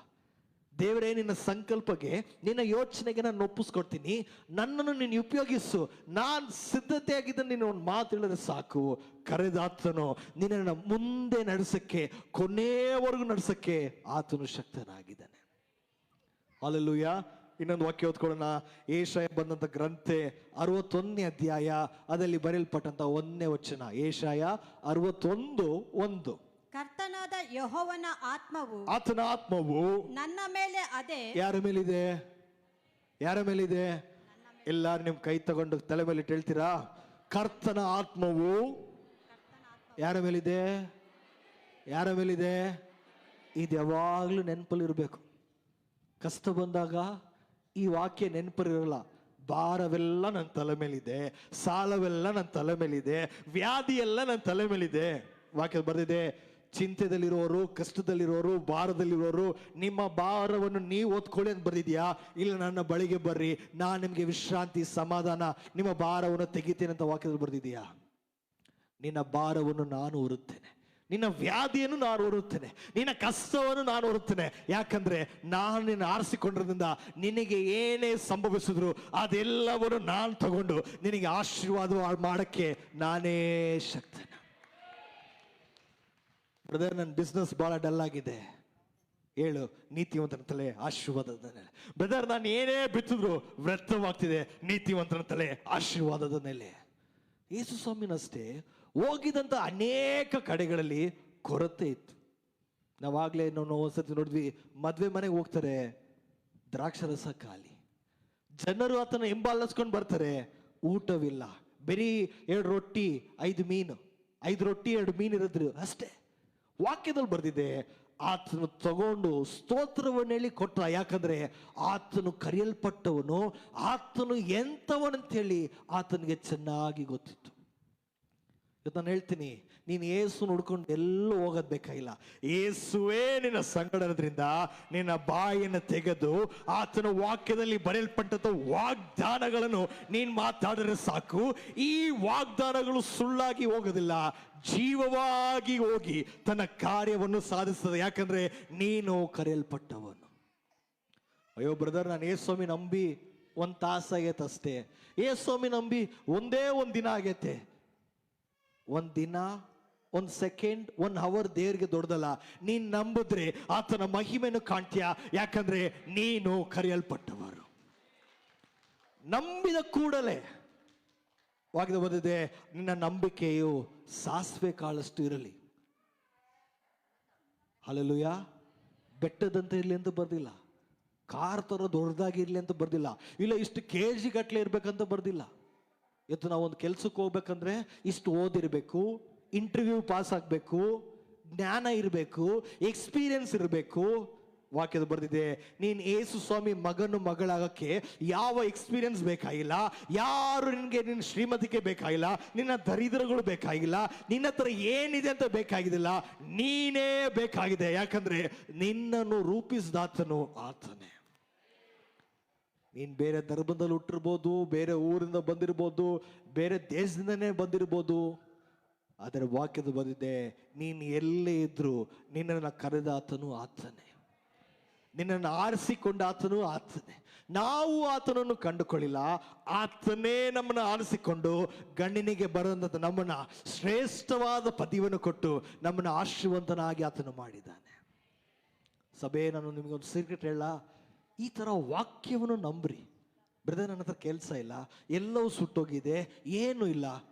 ದೇವರೇ, ನಿನ್ನ ಸಂಕಲ್ಪಕ್ಕೆ, ನಿನ್ನ ಯೋಚನೆಗೆ ನಾನು ಒಪ್ಪಿಸ್ಕೊಡ್ತೀನಿ, ನನ್ನನ್ನು ನೀನು ಉಪಯೋಗಿಸು, ನಾನು ಸಿದ್ಧತೆಯಾಗಿದ್ದ ನೀನು ಒಂದು ಮಾತು ಹೇಳಿದ್ರೆ ಸಾಕು. ಕರೆದಾತನು ನಿನ್ನನ್ನು ಮುಂದೆ ನಡೆಸಕ್ಕೆ, ಕೊನೆಯವರೆಗೂ ನಡೆಸಕ್ಕೆ ಆತನು ಶಕ್ತನಾಗಿದ್ದಾನೆ. ಹಲ್ಲೆಲೂಯಾ. ಇನ್ನೊಂದು ವಾಕ್ಯ ಓದ್ಕೊಳ್ಳೋಣ. ಏಷಾಯ ಬಂದಂತ ಗ್ರಂಥೆ 61ನೇ ಅಧ್ಯಾಯ, ಅದರಲ್ಲಿ ಬರೆಯಲ್ಪಟ್ಟಂತ 1ನೇ ವಚನ. ಏಷಾಯ 61:1. ಕರ್ತನಾದ ಯೆಹೋವನ ಆತ್ಮವು, ಆತನ ಆತ್ಮವು ನನ್ನ ಮೇಲೆ ಅದೇ. ಯಾರ ಮೇಲಿದೆ? ಯಾರ ಮೇಲಿದೆ? ಎಲ್ಲಾರು ನಿಮ್ ಕೈ ತಗೊಂಡು ತಲೆ ಮೇಲೆ ಇಟ್ಟು ಹೇಳ್ತೀರಾ, ಕರ್ತನ ಆತ್ಮವು ಯಾರ ಮೇಲಿದೆ? ಯಾರ ಮೇಲಿದೆ? ಇದು ಯಾವಾಗ್ಲೂ ನೆನಪಲ್ಲಿರ್ಬೇಕು. ಕಷ್ಟ ಬಂದಾಗ ಈ ವಾಕ್ಯ ನೆನಪಲ್ಲಿರಲ್ಲ. ಭಾರವೆಲ್ಲ ನನ್ನ ತಲೆ ಮೇಲಿದೆ, ಸಾಲವೆಲ್ಲ ನನ್ನ ತಲೆ ಮೇಲಿದೆ, ವ್ಯಾಧಿ ಎಲ್ಲ ನನ್ನ ತಲೆ ಮೇಲಿದೆ. ವಾಕ್ಯ ಬರ್ದಿದೆ, ಚಿಂತೆದಲ್ಲಿರೋರು, ಕಷ್ಟದಲ್ಲಿರೋರು, ಭಾರದಲ್ಲಿರೋರು, ನಿಮ್ಮ ಭಾರವನ್ನು ನೀವು ಓದ್ಕೊಳ್ಳಿ ಅಂತ ಬರ್ದಿದ್ಯಾ? ಇಲ್ಲ, ನನ್ನ ಬಳಿಗೆ ಬರ್ರಿ, ನಾನು ನಿಮಗೆ ವಿಶ್ರಾಂತಿ, ಸಮಾಧಾನ, ನಿಮ್ಮ ಭಾರವನ್ನು ತೆಗಿತೇನೆ ಅಂತ ವಾಕ್ಯದಲ್ಲಿ ಬರ್ದಿದ್ಯಾ? ನಿನ್ನ ಭಾರವನ್ನು ನಾನು ಹೊರುತ್ತೇನೆ, ನಿನ್ನ ವ್ಯಾಧಿಯನ್ನು ನಾನು ಹೊರುತ್ತೇನೆ, ನಿನ್ನ ಕಷ್ಟವನ್ನು ನಾನು ಹೊರುತ್ತೇನೆ. ಯಾಕಂದ್ರೆ ನಾನು ನಿನ್ನ ಆರಿಸಿಕೊಂಡಿರೋದ್ರಿಂದ ನಿನಗೆ ಏನೇ ಸಂಭವಿಸಿದ್ರು ಅದೆಲ್ಲವನ್ನು ನಾನು ತಗೊಂಡು ನಿನಗೆ ಆಶೀರ್ವಾದ ಮಾಡಕ್ಕೆ ನಾನೇ ಶಕ್ತನ. ಬ್ರದರ್, ನನ್ನ ಬಿಸ್ನೆಸ್ ಬಹಳ ಡಲ್ ಆಗಿದೆ. ಹೇಳು, ನೀತಿವಂತನ ತಲೆ ಆಶೀರ್ವಾದದ ನೆಲೆ. ಬ್ರದರ್, ನಾನು ಏನೇ ಬಿತ್ತಿದ್ರು ವ್ಯರ್ಥವಾಗ್ತಿದೆ, ನೀತಿವಂತನ ತಲೆ ಆಶೀರ್ವಾದದ ನೆಲೆ. ಯೇಸು ಸ್ವಾಮಿನಷ್ಟೇ ಹೋಗಿದಂತ ಅನೇಕ ಕಡೆಗಳಲ್ಲಿ ಕೊರತೆ ಇತ್ತು. ನಾವಾಗ್ಲೇ ಒಂದ್ಸತಿ ನೋಡಿದ್ವಿ, ಮದ್ವೆ ಮನೆಗೆ ಹೋಗ್ತಾರೆ, ದ್ರಾಕ್ಷರಸ ಖಾಲಿ, ಜನರು ಆತನ ಹಿಂಬಾಲಿಸ್ಕೊಂಡು ಬರ್ತಾರೆ, ಊಟವಿಲ್ಲ, ಬರೀ 2 ರೊಟ್ಟಿ 5 ಮೀನು, 5 ರೊಟ್ಟಿ 2 ಮೀನು ಇರಿದ್ರು ಅಷ್ಟೇ. ವಾಕ್ಯದಲ್ಲಿ ಬರ್ದಿದೆ, ಆತನು ತಗೊಂಡು ಸ್ತೋತ್ರವನ್ನು ಹೇಳಿ ಕೊಟ್ಟ. ಯಾಕಂದ್ರೆ ಆತನು ಕರೆಯಲ್ಪಟ್ಟವನು, ಆತನು ಎಂಥವನಂತೇಳಿ ಆತನಿಗೆ ಚೆನ್ನಾಗಿ ಗೊತ್ತಿತ್ತು. ಇವತ್ತು ನಾನು ಹೇಳ್ತೀನಿ, ನೀನು ಏಸು ನೋಡ್ಕೊಂಡು ಎಲ್ಲೂ ಹೋಗೋದು ಬೇಕಾಗಿಲ್ಲ. ಏಸುವೇ ನಿನ್ನ ಸಂಗಡ ಇರೋದ್ರಿಂದ ನಿನ್ನ ಬಾಯನ್ನು ತೆಗೆದು ಆತನ ವಾಕ್ಯದಲ್ಲಿ ಬರೆಯಲ್ಪಟ್ಟಂತ ವಾಗ್ದಾನಗಳನ್ನು ನೀನು ಮಾತಾಡಿದ್ರೆ ಸಾಕು. ಈ ವಾಗ್ದಾನಗಳು ಸುಳ್ಳಾಗಿ ಹೋಗೋದಿಲ್ಲ, ಜೀವವಾಗಿ ಹೋಗಿ ತನ್ನ ಕಾರ್ಯವನ್ನು ಸಾಧಿಸ್ತದೆ. ಯಾಕಂದ್ರೆ ನೀನು ಕರೆಯಲ್ಪಟ್ಟವನು. ಅಯ್ಯೋ ಬ್ರದರ್, ನಾನು ಯೇಸುಸ್ವಾಮಿ ನಂಬಿ 1 ತಾಸು ಆಗೈತೆ ಅಷ್ಟೇ. ಯೇಸುಸ್ವಾಮಿ ನಂಬಿ ಒಂದೇ 1 ದಿನ ಆಗೈತೆ. 1 ದಿನ, 1 ಸೆಕೆಂಡ್, 1 ಅವರ್ ದೇವರಿಗೆ ದೊಡ್ಡದಲ್ಲ. ನೀನ್ ನಂಬಿದ್ರೆ ಆತನ ಮಹಿಮೆಯನ್ನು ಕಾಣ್ತೀಯ. ಯಾಕಂದ್ರೆ ನೀನು ಕರೆಯಲ್ಪಟ್ಟವರು. ನಂಬಿದ ಕೂಡಲೇ ವಾಕ್ಯದಲ್ಲಿ ಬಂದಿದೆ, ನಿನ್ನ ನಂಬಿಕೆಯು ಸಾಸಿವೆ ಕಾಳಷ್ಟು ಇರಲಿ. ಹಲ್ಲೆಲೂಯಾ. ಬೆಟ್ಟದಂತೆ ಇರಲಿ ಅಂತ ಬರ್ದಿಲ್ಲ, ಕಾರ್ ತರ ದೊಡ್ಡದಾಗಿರ್ಲಿ ಅಂತ ಬರ್ದಿಲ್ಲ, ಇಲ್ಲ ಇಷ್ಟು KG ಗಟ್ಟಲೆ ಇರ್ಬೇಕಂತ ಬರ್ದಿಲ್ಲ. ಇವತ್ತು ನಾವು ಒಂದು ಕೆಲ್ಸಕ್ಕೆ ಹೋಗ್ಬೇಕಂದ್ರೆ ಇಷ್ಟು ಓದಿರ್ಬೇಕು, ಇಂಟರ್ವ್ಯೂ ಪಾಸ್ ಆಗಬೇಕು, ಜ್ಞಾನ ಇರಬೇಕು, ಎಕ್ಸ್ಪೀರಿಯನ್ಸ್ ಇರಬೇಕು. ವಾಕ್ಯದ ಬರ್ದಿದೆ, ನೀನು ಯೇಸು ಸ್ವಾಮಿ ಮಗನು ಮಗಳಾಗಕ್ಕೆ ಯಾವ ಎಕ್ಸ್ಪೀರಿಯನ್ಸ್ ಬೇಕಾಗಿಲ್ಲ, ಯಾರು ನಿನಗೆ ನಿನ್ನ ಶ್ರೀಮತಿಗೆ ಬೇಕಾಗಿಲ್ಲ, ನಿನ್ನ ದರಿದ್ರಗಳು ಬೇಕಾಗಿಲ್ಲ, ನಿನ್ನ ಹತ್ರ ಏನಿದೆ ಅಂತ ಬೇಕಾಗಿದ್ದಿಲ್ಲ, ನೀನೇ ಬೇಕಾಗಿದೆ. ಯಾಕಂದ್ರೆ ನಿನ್ನನ್ನು ರೂಪಿಸಿದಾತನು ಆತನೇ. ನೀನ್ ಬೇರೆ ಧರ್ಮದಲ್ಲಿ ಹುಟ್ಟಿರ್ಬೋದು, ಬೇರೆ ಊರಿಂದ ಬಂದಿರ್ಬೋದು, ಬೇರೆ ದೇಶದಿಂದನೇ ಬಂದಿರ್ಬೋದು, ಅದರ ವಾಕ್ಯದ ಬಂದಿದೆ, ನೀನು ಎಲ್ಲೇ ಇದ್ರು ನಿನ್ನನ್ನು ಕರೆದಾತನು ಆತನೇ, ನಿನ್ನನ್ನು ಆರಿಸಿಕೊಂಡ ಆತನು ಆತನೇ. ನಾವು ಆತನನ್ನು ಕಂಡುಕೊಳ್ಳಿಲ್ಲ, ಆತನೇ ನಮ್ಮನ್ನು ಆರಿಸಿಕೊಂಡು ಗಂಡಿನಿಗೆ ಬರೋದಂತ ನಮ್ಮನ್ನ ಶ್ರೇಷ್ಠವಾದ ಪದವಿಯನ್ನು ಕೊಟ್ಟು ನಮ್ಮನ್ನು ಆಶೀರ್ವಂತನಾಗಿ ಆತನು ಮಾಡಿದ್ದಾನೆ. ಸಭೆ, ನಾನು ನಿಮಗೊಂದು ಸೀಕ್ರೆಟ್ ಹೇಳ, ಈ ಥರ ವಾಕ್ಯವನ್ನು ನಂಬ್ರಿ. ಬ್ರದರ್, ನನ್ನ ಹತ್ರ ಕೆಲಸ ಇಲ್ಲ, ಎಲ್ಲವೂ ಸುಟ್ಟೋಗಿದೆ, ಏನೂ ಇಲ್ಲ,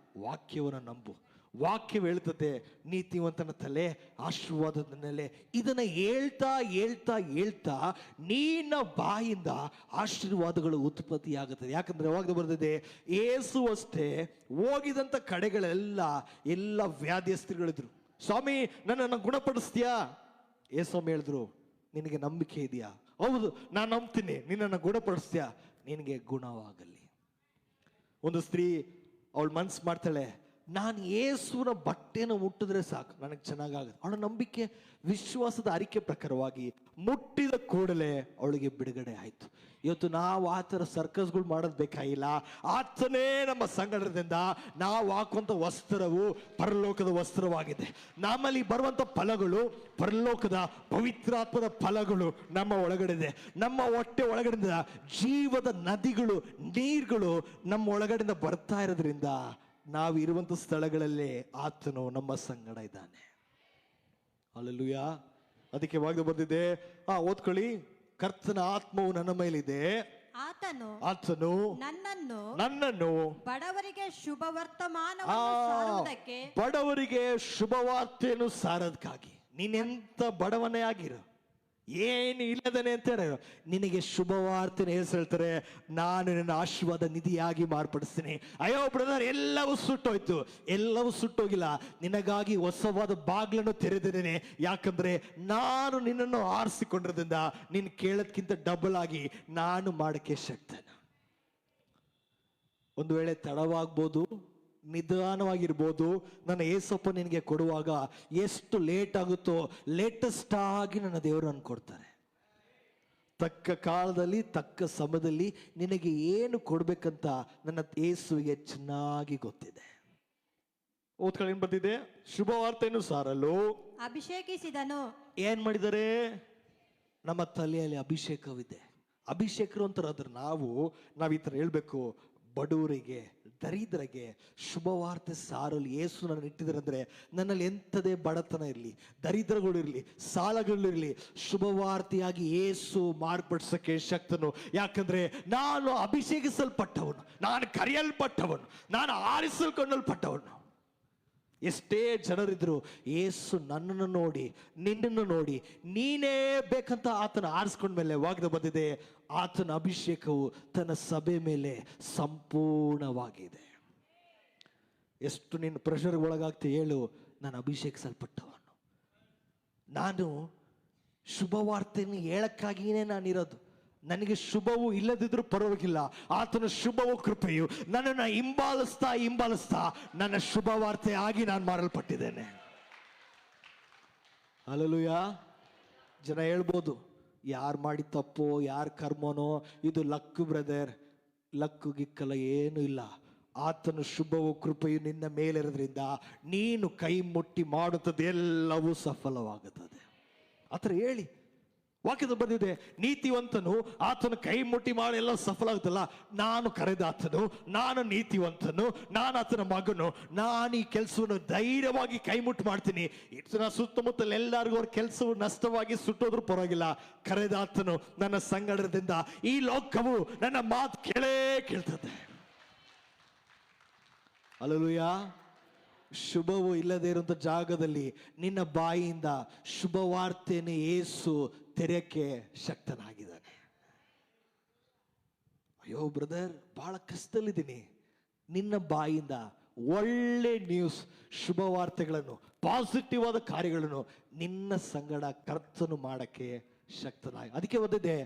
ವಾಕ್ಯವನ್ನು ನಂಬು. ವಾಕ್ಯ ಹೇಳ್ತದೆ, ನೀತಿವಂತನ ತಲೆ ಆಶೀರ್ವಾದದ ನೆಲೆ. ಇದನ್ನ ಹೇಳ್ತಾ ಹೇಳ್ತಾ ಹೇಳ್ತಾ ನಿನ್ನ ಬಾಯಿಂದ ಆಶೀರ್ವಾದಗಳು ಉತ್ಪತ್ತಿಯಾಗುತ್ತದೆ. ಯಾಕಂದ್ರೆ ಯಾವಾಗ ಬರ್ದಿದೆ, ಏಸು ಅಷ್ಟೇ ಹೋಗಿದಂತ ಕಡೆಗಳೆಲ್ಲ ಎಲ್ಲ ವ್ಯಾಧಿಯಸ್ಥರುಗಳಿದ್ರು. ಸ್ವಾಮಿ, ನನ್ನನ್ನು ಗುಣಪಡಿಸ್ತೀಯಾ? ಏಸ್ವಾಮಿ ಹೇಳಿದ್ರು, ನಿನಗೆ ನಂಬಿಕೆ ಇದೆಯಾ? ಹೌದು, ನಾನು ನಂಬ್ತೀನಿ, ನಿನ್ನನ್ನು ಗುಣಪಡಿಸ್ತೀಯಾ? ನಿನಗೆ ಗುಣವಾಗಲಿ. ಒಂದು ಸ್ತ್ರೀ ಅವಳು ಮನ್ಸು ಮಾಡ್ತಾಳೆ, ನಾನು ಯೇಸುವಿನ ಬಟ್ಟೆನ ಮುಟ್ಟಿದ್ರೆ ಸಾಕು ನನಗೆ ಚೆನ್ನಾಗಾಗುತ್ತೆ. ಅವಳ ನಂಬಿಕೆ ವಿಶ್ವಾಸದ ಅರಿಕೆ ಪ್ರಕಾರವಾಗಿ ಮುಟ್ಟಿದ ಕೂಡಲೇ ಅವಳಿಗೆ ಬಿಡುಗಡೆ ಆಯ್ತು. ಇವತ್ತು ನಾವು ಆ ಥರ ಸರ್ಕಸ್ಗಳು ಮಾಡೋದು ಬೇಕಾಗಿಲ್ಲ. ಆತನೇ ನಮ್ಮ ಸಂಗಡದಿಂದ ನಾವು ಹಾಕುವಂಥ ವಸ್ತ್ರವು ಪರಲೋಕದ ವಸ್ತ್ರವಾಗಿದೆ. ನಮ್ಮಲ್ಲಿ ಬರುವಂಥ ಫಲಗಳು ಪರಲೋಕದ ಪವಿತ್ರಾತ್ಮದ ಫಲಗಳು ನಮ್ಮ ಒಳಗಡೆ ಇದೆ. ನಮ್ಮ ಹೊಟ್ಟೆ ಒಳಗಡೆಯಿಂದ ಜೀವದ ನದಿಗಳು, ನೀರುಗಳು ನಮ್ಮ ಒಳಗಡೆಯಿಂದ ಬರ್ತಾ ಇರೋದ್ರಿಂದ ನಾವು ಇರುವಂಥ ಸ್ಥಳಗಳಲ್ಲೇ ಆತನು ನಮ್ಮ ಸಂಗಡ ಇದ್ದಾನೆ. ಹಲ್ಲೆಲೂಯಾ. ಅದಕ್ಕೆ ವಾಗ್ದಾನ ಬಂದಿದೆ, ಓದ್ಕೊಳ್ಳಿ. ಕರ್ತನ ಆತ್ಮವು ನನ್ನ ಮೇಲಿದೆ, ಆತನು ನನ್ನನ್ನು ಬಡವರಿಗೆ ಶುಭ ವರ್ತಮಾನವನ್ನು ಸಾರುವುದಕ್ಕೆ, ಬಡವರಿಗೆ ಶುಭವಾರ್ತೆಯನ್ನು ಸಾರೋದಕ್ಕಾಗಿ. ನೀನೆಂತ ಬಡವನೇ ಆಗಿರು, ಏನು ಇಲ್ಲದನೆ ಅಂತ ನಿನಗೆ ಶುಭವಾರ್ತೆನ ಹೇಳ್ತಾರೆ, ನಾನು ನಿನ್ನ ಆಶೀರ್ವಾದ ನಿಧಿಯಾಗಿ ಮಾರ್ಪಡಿಸ್ತೀನಿ. ಅಯ್ಯೋ ಬ್ರದರ್, ಎಲ್ಲವೂ ಸುಟ್ಟೋಯ್ತು. ಎಲ್ಲವೂ ಸುಟ್ಟೋಗಿಲ್ಲ, ನಿನಗಾಗಿ ಹೊಸವಾದ ಬಾಗ್ಲನ್ನು ತೆರೆದಿದ್ದೇನೆ. ಯಾಕಂದ್ರೆ ನಾನು ನಿನ್ನನ್ನು ಆರಿಸಿಕೊಂಡಿರೋದ್ರಿಂದ ನೀನು ಕೇಳೋದ್ಕಿಂತ ಡಬಲ್ ಆಗಿ ನಾನು ಮಾಡಕ್ಕೆ ಶಕ್ತನ. ಒಂದು ವೇಳೆ ತಡವಾಗ್ಬೋದು, ನಿಧಾನವಾಗಿರ್ಬೋದು, ನನ್ನ ಏಸಪ್ಪ ನಿನಗೆ ಕೊಡುವಾಗ ಎಷ್ಟು ಲೇಟ್ ಆಗುತ್ತೋ ಲೇಟೆಸ್ಟ್ ಆಗಿ ನನ್ನ ದೇವರು ಅನ್ಕೊಡ್ತಾರೆ. ತಕ್ಕ ಕಾಲದಲ್ಲಿ ತಕ್ಕ ಸಮಯದಲ್ಲಿ ನಿನಗೆ ಏನು ಕೊಡ್ಬೇಕಂತ ನನ್ನ ಯೇಸುವಿಗೆ ಚೆನ್ನಾಗಿ ಗೊತ್ತಿದೆ. ಓದ್ಕೊಳ್ಳಿ, ಏನ್ ಬರ್ತಿದೆ? ಶುಭವಾರ್ತೆಯನ್ನು ಸಾರಲು ಅಭಿಷೇಕಿಸಿದನು. ಏನ್ ಮಾಡಿದರೆ? ನಮ್ಮ ತಲೆಯಲ್ಲಿ ಅಭಿಷೇಕವಿದೆ. ಅಭಿಷೇಕರು ಅಂತಾರಾದ್ರೆ ನಾವು ಈ ತರ ಹೇಳ್ಬೇಕು, ಬಡವರಿಗೆ, ದರಿದ್ರರಿಗೆ ಶುಭವಾರ್ತೆ ಸಾರಲು ಯೇಸು ನನ್ನ ಇಟ್ಟಿದ್ರಂದ್ರೆ ನನ್ನಲ್ಲಿ ಎಂಥದೇ ಬಡತನ ಇರಲಿ, ದರಿದ್ರಗಳಿರಲಿ, ಸಾಲಗಳಿರಲಿ, ಶುಭವಾರ್ತೆಯಾಗಿ ಯೇಸು ಮಾರ್ಪಡಿಸಕ್ಕೆ ಶಕ್ತನು. ಯಾಕಂದ್ರೆ ನಾನು ಅಭಿಷೇಕಿಸಲ್ಪಟ್ಟವನು, ನಾನು ಕರೆಯಲ್ಪಟ್ಟವನು, ನಾನು ಆರಿಸಲ್ಕೊಂಡಲ್ಪಟ್ಟವನು. ಎಷ್ಟೇ ಜನರಿದ್ರು ಯೇಸು ನನ್ನನ್ನು ನೋಡಿ, ನಿನ್ನನ್ನು ನೋಡಿ, ನೀನೇ ಬೇಕಂತ ಆತನ ಆರಿಸ್ಕೊಂಡ್ಮೇಲೆ ವಾಗ್ದಾನ ಬಂದಿದೆ, ಆತನ ಅಭಿಷೇಕವು ತನ್ನ ಸಭೆ ಮೇಲೆ ಸಂಪೂರ್ಣವಾಗಿದೆ. ಎಷ್ಟು ನೀನು ಪ್ರೆಷರ್ಗೆ ಒಳಗಾಗ್ತಿ ಹೇಳು, ನಾನು ಅಭಿಷೇಕಿಸಲ್ಪಟ್ಟವನು. ನಾನು ಶುಭವಾರ್ತೆಯನ್ನು ಹೇಳಕ್ಕಾಗಿಯೇ ನಾನಿರೋದು. ನನಗೆ ಶುಭವು ಇಲ್ಲದಿದ್ರೂ ಪರವಾಗಿಲ್ಲ, ಆತನ ಶುಭವು ಕೃಪೆಯು ನನ್ನನ್ನು ಹಿಂಬಾಲಿಸ್ತಾ ನನ್ನ ಶುಭವಾರ್ತೆ ಆಗಿ ನಾನು ಮಾರಲ್ಪಟ್ಟಿದ್ದೇನೆ. ಹಲ್ಲೆಲೂಯಾ. ಜನ ಹೇಳ್ಬೋದು, ಯಾರು ಮಾಡಿ ತಪ್ಪೋ, ಯಾರು ಕರ್ಮನೋ, ಇದು ಲಕ್ಕು ಬ್ರದರ್. ಲಕ್ಕು ಗಿಕ್ಕಲ್ಲ, ಏನೂ ಇಲ್ಲ. ಆತನ ಶುಭವು ಕೃಪೆಯು ನಿನ್ನ ಮೇಲಿರೋದ್ರಿಂದ ನೀನು ಕೈ ಮುಟ್ಟಿ ಮಾಡುತ್ತದೆ ಎಲ್ಲವೂ ಸಫಲವಾಗುತ್ತದೆ. ಆ ಥರ ಹೇಳಿ. ವಾಕ್ಯದ ಬಂದಿದೆ, ನೀತಿವಂತನು ಆತನ ಕೈ ಮುಟ್ಟಿ ಮಾಡಿ ಎಲ್ಲ ಸಫಲ ಆಗುತ್ತಲ್ಲ. ನಾನು ಕರೆದ ಆತನು, ನಾನು ನೀತಿವಂತನು, ನಾನು ಆತನ ಮಗನು, ನಾನು ಈ ಕೆಲಸವನ್ನು ಧೈರ್ಯವಾಗಿ ಕೈ ಮುಟ್ಟು ಮಾಡ್ತೀನಿ. ಇಷ್ಟು ಸುತ್ತಮುತ್ತಲ ಎಲ್ಲರಿಗೂ ಅವ್ರ ಕೆಲಸವು ನಷ್ಟವಾಗಿ ಸುಟ್ಟೋದ್ರೂ ಪರವಾಗಿಲ್ಲ, ಕರೆದ ಆತನು ನನ್ನ ಸಂಗಡದಿಂದ ಈ ಲೋಕವು ನನ್ನ ಮಾತು ಕೇಳ್ತದೆ. ಹಲ್ಲೆಲೂಯಾ. ಶುಭವು ಇಲ್ಲದೆ ಇರುವಂತ ಜಾಗದಲ್ಲಿ ನಿನ್ನ ಬಾಯಿಯಿಂದ ಶುಭವಾರ್ತೆಯನ್ನು ಯೇಸು ತೆರೆಯಕ್ಕೆ ಶಕ್ತನಾಗಿದ್ದಾನೆ. ಅಯ್ಯೋ ಬ್ರದರ್, ಬಹಳ ಕಷ್ಟದಲ್ಲಿದ್ದೀನಿ. ನಿನ್ನ ಬಾಯಿಂದ ಒಳ್ಳೆ ನ್ಯೂಸ್, ಶುಭವಾರ್ತೆಗಳನ್ನು, ಪಾಸಿಟಿವ್ ಆದ ಕಾರ್ಯಗಳನ್ನು ನಿನ್ನ ಸಂಗಡ ಕರ್ತನು ಮಾಡಕ್ಕೆ ಶಕ್ತನಾಗಿ. ಅದಕ್ಕೆ ಬಂದಿದೆ,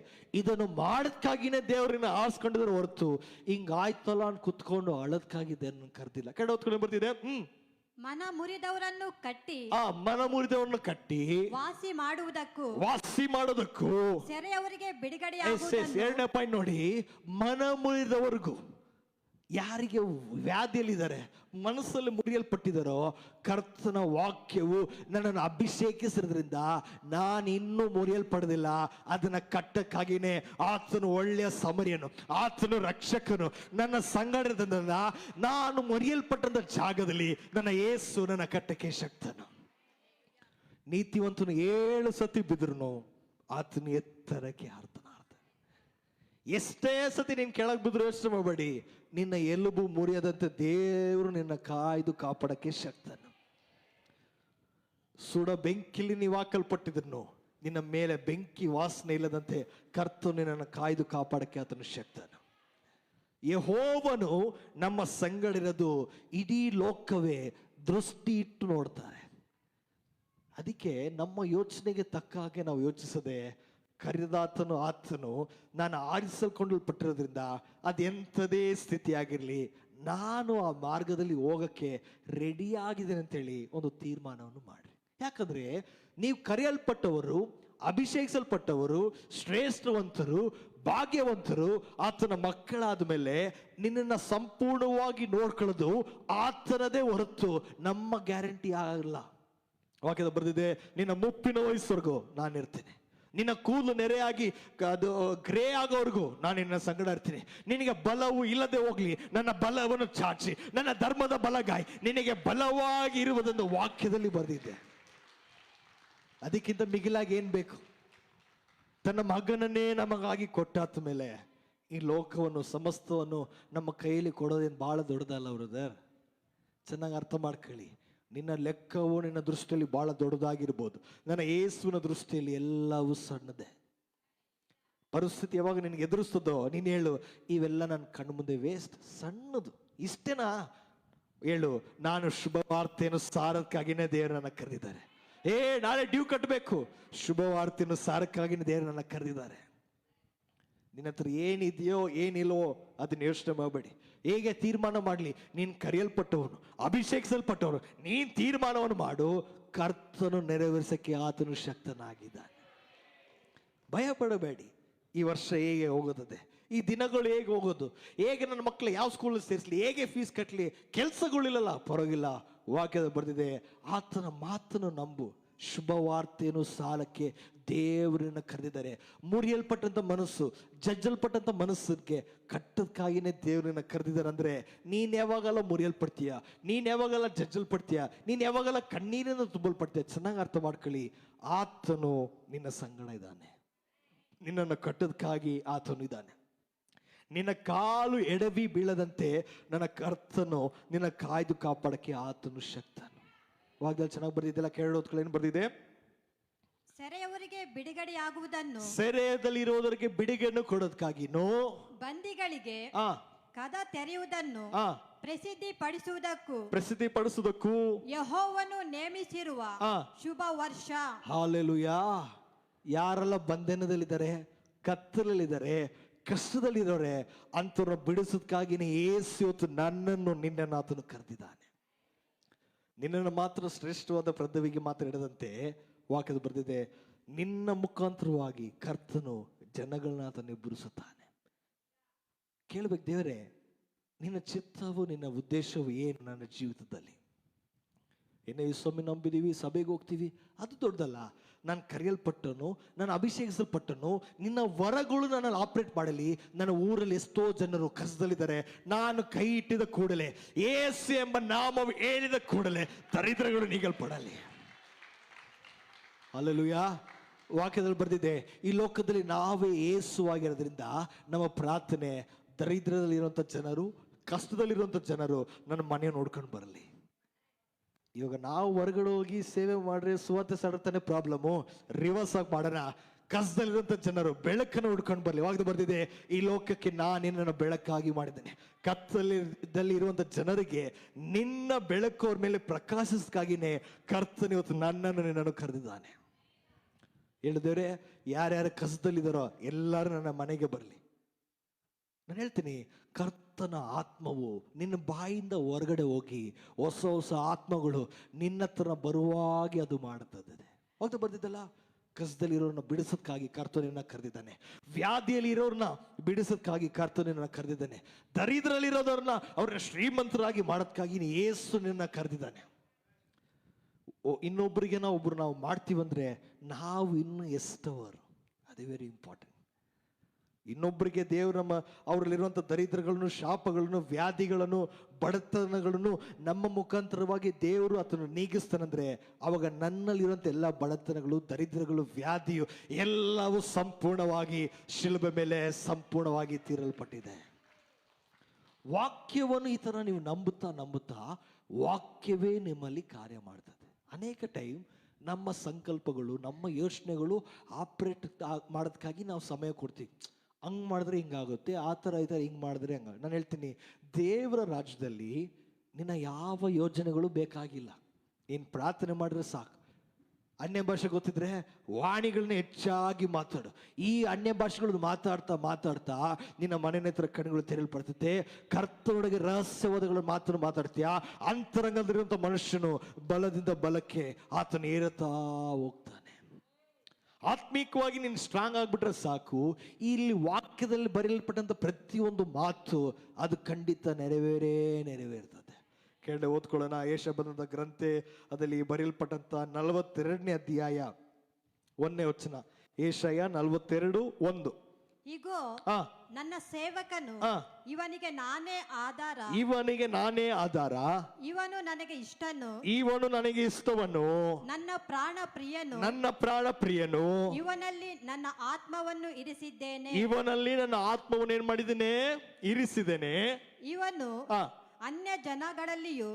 ಇದನ್ನು ಮಾಡೋದಕ್ಕಾಗಿನೇ ದೇವರನ್ನ ಆರಿಸ್ಕೊಂಡಿದ್ರೆ ಹೊರತು ಹಿಂಗಾಯ್ತಲ್ಲ ಅಂತ ಕುತ್ಕೊಂಡು ಅಳೋದಕ್ಕಾಗಿದೆ ನನ್ನ ಕರೆದಿಲ್ಲ. ಕೆಡ ಹೊತ್ಕೊಂಡು ಬರ್ತಿದೆ. ಮನ ಮುರಿದವರನ್ನು ಕಟ್ಟಿ ವಾಸಿ ಮಾಡುವುದಕ್ಕೂ ಸೆರೆಯವರಿಗೆ ಬಿಡುಗಡೆ. ಎರಡನೇ ಪಾಯಿಂಟ್ ನೋಡಿ, ಮನ ಮುರಿದವರಿಗೂ. ಯಾರಿಗೆ ವ್ಯಾಧಿಯಲ್ಲಿದ್ದಾರೆ, ಮನಸ್ಸಲ್ಲಿ ಮುರಿಯಲ್ಪಟ್ಟಿದ್ದಾರೋ, ಕರ್ತನ ವಾಕ್ಯವು ನನ್ನನ್ನು ಅಭಿಷೇಕಿಸಿದ್ರಿಂದ ನಾನು ಇನ್ನೂ ಮುರಿಯಲ್ಪಡದಿಲ್ಲ. ಅದನ್ನ ಕಟ್ಟಕ್ಕಾಗಿನೇ ಆತನು ಒಳ್ಳೆಯ ಸಮರಿಯನು, ಆತನು ರಕ್ಷಕನು, ನನ್ನ ಸಂಗಡದಿಂದ ನಾನು ಮುರಿಯಲ್ಪಟ್ಟಂತ ಜಾಗದಲ್ಲಿ ನನ್ನ ಯೇಸು ನನ್ನ ಕಟ್ಟಕ್ಕೆ ಶಕ್ತನು. ನೀತಿವಂತನು 7 ಸತಿ ಬಿದ್ರು ಆತನು ಎತ್ತರಕ್ಕೆ ಹಾರ್ತಾನೆ. ಎಷ್ಟೇ ಸತಿ ನೀನು ಕೆಳಗೆ ಬಿದ್ರು ಯೋಚನೆ ಮಾಡಬೇಡಿ, ನಿನ್ನ ಎಲುಬು ಮುರಿಯದಂತೆ ದೇವರು ನಿನ್ನ ಕಾಯ್ದು ಕಾಪಾಡಕ್ಕೆ ಶಕ್ತನು. ಸುಡ ಬೆಂಕಿಲಿ ನೀವು ಹಾಕಲ್ಪಟ್ಟಿದ್ರು, ನಿನ್ನ ಮೇಲೆ ಬೆಂಕಿ ವಾಸನೆ ಇಲ್ಲದಂತೆ ಕರ್ತನು ನಿನ್ನನ್ನು ಕಾಯ್ದು ಕಾಪಾಡಕ್ಕೆ ಆತನು ಶಕ್ತನು. ಯೆಹೋವನು ನಮ್ಮ ಸಂಗಡಿರೋದು ಇಡೀ ಲೋಕವೇ ದೃಷ್ಟಿ ಇಟ್ಟು ನೋಡ್ತಾರೆ. ಅದಕ್ಕೆ ನಮ್ಮ ಯೋಚನೆಗೆ ತಕ್ಕ ಹಾಗೆ ನಾವು ಯೋಚಿಸದೆ, ಕರೆದಾತನು ಆತನು ನಾನು ಆರಿಸಲ್ಕೊಂಡಲ್ಪಟ್ಟಿರೋದ್ರಿಂದ ಅದೆಂಥದೇ ಸ್ಥಿತಿ ಆಗಿರಲಿ ನಾನು ಆ ಮಾರ್ಗದಲ್ಲಿ ಹೋಗಕ್ಕೆ ರೆಡಿ ಆಗಿದ್ದೇನೆ ಅಂತೇಳಿ ಒಂದು ತೀರ್ಮಾನವನ್ನು ಮಾಡ್ರಿ. ಯಾಕಂದ್ರೆ ನೀವು ಕರೆಯಲ್ಪಟ್ಟವರು, ಅಭಿಷೇಕಿಸಲ್ಪಟ್ಟವರು, ಶ್ರೇಷ್ಠವಂತರು, ಭಾಗ್ಯವಂತರು, ಆತನ ಮಕ್ಕಳಾದ ಮೇಲೆ ನಿನ್ನನ್ನು ಸಂಪೂರ್ಣವಾಗಿ ನೋಡ್ಕೊಳ್ಳೋದು ಆತನದೇ ಹೊರತು ನಮ್ಮ ಗ್ಯಾರಂಟಿ ಆಗಲ್ಲ. ವಾಕ್ಯದ ಬರೆದಿದೆ, ನಿನ್ನ ಮುಪ್ಪಿನ ವಯಸ್ಸವರೆಗೂ ನಾನಿರ್ತೇನೆ, ನಿನ್ನ ಕೂದಲು ನೆರೆಯಾಗಿ ಅದು ಗ್ರೇ ಆಗೋವರೆಗೂ ನಾನು ನಿನ್ನ ಸಂಗಡ ಇರ್ತೀನಿ, ನಿನಗೆ ಬಲವು ಇಲ್ಲದೆ ಹೋಗ್ಲಿ ನನ್ನ ಬಲವನ್ನು ಚಾಚಿ ನನ್ನ ಧರ್ಮದ ಬಲಗಾಯಿ ನಿನಗೆ ಬಲವಾಗಿ ಇರುವುದೆಂದು ವಾಕ್ಯದಲ್ಲಿ ಬರೆದಿದೆ. ಅದಕ್ಕಿಂತ ಮಿಗಿಲಾಗಿ ಏನ್ ಬೇಕು? ತನ್ನ ಮಗನನ್ನೇ ನಮಗಾಗಿ ಕೊಟ್ಟಾದ ಮೇಲೆ ಈ ಲೋಕವನ್ನು ಸಮಸ್ತವನ್ನು ನಮ್ಮ ಕೈಯಲ್ಲಿ ಕೊಡೋದೇನು ಬಹಳ ದೊಡ್ಡದಲ್ಲ ಬ್ರದರ್. ಚೆನ್ನಾಗಿ ಅರ್ಥ ಮಾಡ್ಕೊಳ್ಳಿ. ನಿನ್ನ ಲೆಕ್ಕವು ನಿನ್ನ ದೃಷ್ಟಿಯಲ್ಲಿ ಬಹಳ ದೊಡ್ಡದಾಗಿರ್ಬೋದು, ನನ್ನ ಯೇಸುವಿನ ದೃಷ್ಟಿಯಲ್ಲಿ ಎಲ್ಲವೂ ಸಣ್ಣದೆ. ಪರಿಸ್ಥಿತಿ ಯಾವಾಗ ನಿನಗೆ ಎದುರಿಸ್ತದೋ ನೀನು ಹೇಳು, ಇವೆಲ್ಲ ನನ್ನ ಕಣ್ಣು ಮುಂದೆ ವೇಸ್ಟ್, ಸಣ್ಣದು, ಇಷ್ಟೇನಾ? ಹೇಳು, ನಾನು ಶುಭ ವಾರ್ತೆಯನ್ನು ಸಾರಕ್ಕಾಗಿನೇ ದೇವರು ನನ್ನ ಕರೆದಿದ್ದಾರೆ. ನಾಳೆ ಡ್ಯೂ ಕಟ್ಟಬೇಕು, ಶುಭ ವಾರ್ತೆಯನ್ನು ಸಾರಕ್ಕಾಗಿನೇ ದೇವರು ನನ್ನ ಕರೆದಿದ್ದಾರೆ. ನಿನ್ನ ಹತ್ರ ಏನಿದೆಯೋ ಏನಿಲ್ವೋ ಅದನ್ನ ಯೋಚನೆ ಮಾಡಬೇಡಿ. ಹೇಗೆ ತೀರ್ಮಾನ ಮಾಡಲಿ, ನೀನು ಕರೆಯಲ್ಪಟ್ಟವನು, ಅಭಿಷೇಕಿಸಲ್ಪಟ್ಟವನು, ನೀನು ತೀರ್ಮಾನವನ್ನು ಮಾಡು. ಕರ್ತನು ನೆರವೇರಿಸಕ್ಕೆ ಆತನು ಶಕ್ತನಾಗಿದ್ದಾನೆ. ಭಯ ಪಡಬೇಡಿ. ಈ ವರ್ಷ ಹೇಗೆ ಹೋಗುತ್ತದೆ, ಈ ದಿನಗಳು ಹೇಗೆ ಹೋಗೋದು, ಹೇಗೆ ನನ್ನ ಮಕ್ಕಳು ಯಾವ ಸ್ಕೂಲಲ್ಲಿ ಸೇರಿಸಲಿ, ಹೇಗೆ ಫೀಸ್ ಕಟ್ಟಲಿ, ಕೆಲಸಗಳಿಲ್ಲಲ್ಲ, ಪರವಾಗಿಲ್ಲ. ವಾಕ್ಯದ ಬರೆದಿದೆ, ಆತನ ಮಾತನ್ನು ನಂಬು, ಶುಭವಾರ್ತೆಯನ್ನು ಸಾಲಕ್ಕೆ ದೇವರನ್ನ ಕರೆದಿದ್ದಾರೆ. ಮುರಿಯಲ್ಪಟ್ಟಂತ ಮನಸ್ಸು, ಜಜ್ಜಲ್ಪಟ್ಟಂತ ಮನಸ್ಸಿಗೆ ಕಟ್ಟದಕ್ಕಾಗಿನೇ ದೇವರನ್ನ ಕರೆದಿದ್ದಾರೆ. ಅಂದ್ರೆ ನೀನ್ ಯಾವಾಗಲ್ಲ ಮುರಿಯಲ್ಪಡ್ತೀಯ, ನೀನ್ ಯಾವಾಗಲ್ಲ ಜಜ್ಜಲ್ಪಡ್ತೀಯ, ನೀನ್ ಯಾವಾಗಲ್ಲ ಕಣ್ಣೀರಿನ ತುಂಬಲ್ಪಡ್ತೀಯ. ಚೆನ್ನಾಗಿ ಅರ್ಥ ಮಾಡ್ಕೊಳ್ಳಿ, ಆತನು ನಿನ್ನ ಸಂಗಡ ಇದ್ದಾನೆ, ನಿನ್ನನ್ನು ಕಟ್ಟದಕ್ಕಾಗಿ ಆತನು ಇದ್ದಾನೆ. ನಿನ್ನ ಕಾಲು ಎಡವಿ ಬೀಳದಂತೆ ನನ್ನ ಕರ್ತನು ನಿನ್ನ ಕಾಯ್ದು ಕಾಪಾಡಕ್ಕೆ ಆತನು ಶಕ್ತನು. ವಾಗ್ದಲ್ಲಿ ಚೆನ್ನಾಗಿ ಬರ್ದಿದ್ದೆಲ್ಲ ಕೇಳೋದ್ಗಳು ಏನು ಬರ್ದಿದೆ? ಸೆರೆಯವರಿಗೆ ಬಿಡುಗಡೆಯಾಗುವುದನ್ನು, ಸೆರೆಯದಲ್ಲಿರೋದರಿಗೆ ಬಿಡುಗಡೆಯನ್ನು ಕೊಡೋದಕ್ಕಾಗಿನೋ, ಬಂದಿಗಳಿಗೆ ಕದ ತೆರೆಯುವುದನ್ನು ಪ್ರಸಿದ್ಧಿ ಪಡಿಸುವುದಕ್ಕೂ ಯೆಹೋವನು ನೇಮಿಸಿರುವ ಶುಭ ವರ್ಷ. ಹಾಲೆಲೂಯಾ. ಯಾರೆಲ್ಲ ಬಂಧನದಲ್ಲಿದ್ದಾರೆ, ಕತ್ತಲಲ್ಲಿದ್ದಾರೆ, ಕಷ್ಟದಲ್ಲಿರೋರೆ ಅಂಥವ್ರನ್ನ ಬಿಡಿಸೋದಕ್ಕಾಗಿನೇ ಯೇಸು ಇವತ್ತು ನನ್ನನ್ನು ನಿನ್ನನ್ನು ಆತನು ಕರೆದಿದ್ದಾನೆ. ನಿನ್ನನ್ನು ಮಾತ್ರ ಶ್ರೇಷ್ಠವಾದ ಪದವಿಗೆ ಮಾತ್ರ ಇಡದಂತೆ ವಾಕ್ಯದ ಬರೆದಿದೆ, ನಿನ್ನ ಮುಖಾಂತರವಾಗಿ ಕರ್ತನು ಜನಗಳನ್ನ ಆತನು ಎಬ್ಬರಿಸುತ್ತಾನೆ. ಕೇಳಬೇಕು, ದೇವರೇ ನಿನ್ನ ಚಿತ್ತವು ನಿನ್ನ ಉದ್ದೇಶವು ಏನು ನನ್ನ ಜೀವಿತದಲ್ಲಿ? ಏನೇ ಸ್ವಾಮಿ ನಂಬಿದೀವಿ, ಸಭೆಗೆ ಹೋಗ್ತೀವಿ, ಅದು ದೊಡ್ಡದಲ್ಲ. ನಾನು ಕರೆಯಲ್ಪಟ್ಟನು, ನಾನು ಅಭಿಷೇಕಿಸಲ್ಪಟ್ಟನು, ನಿನ್ನ ವರಗಳು ನನ್ನಲ್ಲಿ ಆಪರೇಟ್ ಮಾಡಲಿ. ನನ್ನ ಊರಲ್ಲಿ ಎಷ್ಟೋ ಜನರು ಕಷ್ಟದಲ್ಲಿದ್ದಾರೆ, ನಾನು ಕೈ ಇಟ್ಟಿದ ಕೂಡಲೇ, ಯೇಸು ಎಂಬ ನಾಮವು ಹೇಳಿದ ಕೂಡಲೇ ದರಿದ್ರಗಳು ನೀಗಲ್ಪಡಲಿ. ಹಲ್ಲೆಲೂಯಾ. ವಾಕ್ಯದಲ್ಲಿ ಬರೆದಿದೆ, ಈ ಲೋಕದಲ್ಲಿ ನಾವೇ ಯೇಸುವಾಗಿರೋದ್ರಿಂದ ನಮ್ಮ ಪ್ರಾರ್ಥನೆ ದರಿದ್ರದಲ್ಲಿರುವಂಥ ಜನರು, ಕಷ್ಟದಲ್ಲಿರುವಂಥ ಜನರು ನನ್ನ ಮನೆಯನ್ನು ನೋಡ್ಕೊಂಡು ಬರಲಿ. ಇವಾಗ ನಾವು ಹೊರಗಡೆ ಹೋಗಿ ಸೇವೆ ಮಾಡ್ರೆ ಸುವಾರ್ತೆ ಸಾಡುತ್ತಾನೆ ಪ್ರಾಬ್ಲಮ್ಮು. ರಿವರ್ಸ್ ಆಗಿ ಮಾಡೋಣ, ಕಷ್ಟದಲ್ಲಿರುವಂಥ ಜನರು ಬೆಳಕನ್ನು ಹುಡ್ಕೊಂಡು ಬರಲಿ. ವಾಗ್ದು ಬರ್ದಿದೆ, ಈ ಲೋಕಕ್ಕೆ ನಾನು ನಿನ್ನನ್ನು ಬೆಳಕಾಗಿ ಮಾಡಿದ್ದೇನೆ. ಕತ್ತಲಲ್ಲಿ ಇರುವಂಥ ಜನರಿಗೆ ನಿನ್ನ ಬೆಳಕು ಅವ್ರ ಮೇಲೆ ಪ್ರಕಾಶಕ್ಕಾಗಿನೇ ಕರ್ತನ ಇವತ್ತು ನನ್ನನ್ನು ನಿನ್ನನ್ನು ಕರೆದಿದ್ದಾನೆ. ಹೇಳಿದವರೇ, ಯಾರ್ಯಾರು ಕಷ್ಟದಲ್ಲಿದ್ದಾರೋ ಎಲ್ಲರೂ ನನ್ನ ಮನೆಗೆ ಬರಲಿ. ನಾನು ಹೇಳ್ತೀನಿ, ಕರ್ತನ ಆತ್ಮವು ನಿನ್ನ ಬಾಯಿಂದ ಹೊರಗಡೆ ಹೋಗಿ ಹೊಸ ಹೊಸ ಆತ್ಮಗಳು ನಿನ್ನ ಹತ್ರ ಬರುವಾಗಿ ಅದು ಮಾಡುತ್ತದೆ. ಹೋಗ್ತಾ ಬರ್ತಿದ್ದಲ್ಲ, ಕಷ್ಟದಲ್ಲಿರೋರನ್ನ ಬಿಡಿಸೋದಕ್ಕಾಗಿ ಕರ್ತನನ್ನ ಕರೆದಿದ್ದಾನೆ. ವ್ಯಾಧಿಯಲ್ಲಿ ಇರೋರನ್ನ ಬಿಡಿಸೋದಕ್ಕಾಗಿ ಕರ್ತನನ್ನ ಕರೆದಿದ್ದಾನೆ. ದರಿದ್ರಲ್ಲಿರೋದವ್ರನ್ನ ಅವ್ರನ್ನ ಶ್ರೀಮಂತರಾಗಿ ಮಾಡೋದಕ್ಕಾಗಿ ಯೇಸು ನಿನ್ನ ಕರೆದಿದ್ದಾನೆ. ಇನ್ನೊಬ್ಬರಿಗೆ ನಾವು ಮಾಡ್ತೀವಂದ್ರೆ ನಾವು ಇನ್ನು ಎಷ್ಟವರು, ಅದೇ ವೆರಿ ಇಂಪಾರ್ಟೆಂಟ್. ಇನ್ನೊಬ್ಬರಿಗೆ ದೇವರು ಅವರಲ್ಲಿರುವಂಥ ದರಿದ್ರಗಳನ್ನು, ಶಾಪಗಳನ್ನು, ವ್ಯಾಧಿಗಳನ್ನು, ಬಡತನಗಳನ್ನು ನಮ್ಮ ಮುಖಾಂತರವಾಗಿ ದೇವರು ಅದನ್ನು ನೀಗಿಸ್ತಾನಂದ್ರೆ ಅವಾಗ ನನ್ನಲ್ಲಿರುವಂಥ ಎಲ್ಲ ಬಡತನಗಳು, ದರಿದ್ರಗಳು, ವ್ಯಾಧಿಯು ಎಲ್ಲವೂ ಸಂಪೂರ್ಣವಾಗಿ ಶಿಲುಬೆ ಮೇಲೆ ಸಂಪೂರ್ಣವಾಗಿ ತೀರಲ್ಪಟ್ಟಿದೆ. ವಾಕ್ಯವನ್ನು ಈ ಥರ ನೀವು ನಂಬುತ್ತಾ ವಾಕ್ಯವೇ ನಿಮ್ಮಲ್ಲಿ ಕಾರ್ಯ ಮಾಡ್ತದೆ. ಅನೇಕ ಟೈಮ್ ನಮ್ಮ ಸಂಕಲ್ಪಗಳು, ನಮ್ಮ ಯೋಚನೆಗಳು ಆಪ್ರೇಟ್ ಮಾಡೋದಕ್ಕಾಗಿ ನಾವು ಸಮಯ ಕೊಡ್ತೀವಿ. ಹಂಗೆ ಮಾಡಿದ್ರೆ ಹಿಂಗಾಗುತ್ತೆ, ಆ ಥರ ಈ ಥರ ಹಿಂಗೆ ಮಾಡಿದ್ರೆ ಹಂಗ. ನಾನು ಹೇಳ್ತೀನಿ, ದೇವರ ರಾಜ್ಯದಲ್ಲಿ ನಿನ್ನ ಯಾವ ಯೋಜನೆಗಳು ಬೇಕಾಗಿಲ್ಲ. ನೀನು ಪ್ರಾರ್ಥನೆ ಮಾಡಿದ್ರೆ ಸಾಕು. ಅನ್ಯ ಭಾಷೆ ಗೊತ್ತಿದ್ರೆ ವಾಣಿಗಳನ್ನ ಹೆಚ್ಚಾಗಿ ಮಾತಾಡು. ಈ ಅನ್ಯ ಭಾಷೆಗಳನ್ನು ಮಾತಾಡ್ತಾ ಮಾತಾಡ್ತಾ ನಿನ್ನ ಮನೆ ಹತ್ರ ಕಣ್ಣುಗಳು ತೆರೆಯಲ್ಪಡ್ತೈತೆ. ಕರ್ತನೊಳಗೆ ರಹಸ್ಯವಾದಗಳ ಮಾತನ್ನು ಮಾತಾಡ್ತೀಯಾ. ಅಂತರಂಗದಲ್ಲಿರುವಂಥ ಮನುಷ್ಯನು ಬಲದಿಂದ ಬಲಕ್ಕೆ ಆತನ ಏರುತ್ತಾ ಹೋಗ್ತಾನೆ. ಆತ್ಮೀಕವಾಗಿ ನೀನು ಸ್ಟ್ರಾಂಗ್ ಆಗ್ಬಿಟ್ರೆ ಸಾಕು. ಇಲ್ಲಿ ವಾಕ್ಯದಲ್ಲಿ ಬರೆಯಲ್ಪಟ್ಟಂತ ಪ್ರತಿಯೊಂದು ಮಾತು ಅದು ಖಂಡಿತ ನೆರವೇರ್ತದೆ. ಕೇಳಿ ಓದ್ಕೊಳ್ಳೋಣ. ಯೆಶಾಯ ಬರೆದಂತ ಗ್ರಂಥೆ ಅದರಲ್ಲಿ ಬರೆಯಲ್ಪಟ್ಟಂತ 42ನೇ ಅಧ್ಯಾಯ 1ನೇ ವಚನ. ಯೆಶಾಯ 42:1. ಇಗೋ ನನ್ನ ಸೇವಕನು, ಇವನಿಗೆ ನಾನೇ ಆಧಾರ, ಇವನಿಗೆ ನಾನೇ ಆಧಾರ, ಇವನು ನನಗೆ ಇಷ್ಟನು, ಇವನು ನನಗೆ ಇಷ್ಟವನು, ನನ್ನ ಪ್ರಾಣ ಪ್ರಿಯನು, ನನ್ನ ಪ್ರಾಣ ಪ್ರಿಯನು, ಇವನಲ್ಲಿ ನನ್ನ ಆತ್ಮವನ್ನು ಇರಿಸಿದ್ದೇನೆ, ಇವನಲ್ಲಿ ನನ್ನ ಆತ್ಮವನ್ನು ಏನ್ ಮಾಡಿದ್ದೇನೆ, ಇರಿಸಿದ್ದೇನೆ. ಇವನು ಅನ್ಯ ಜನಗಳಲ್ಲಿಯೂ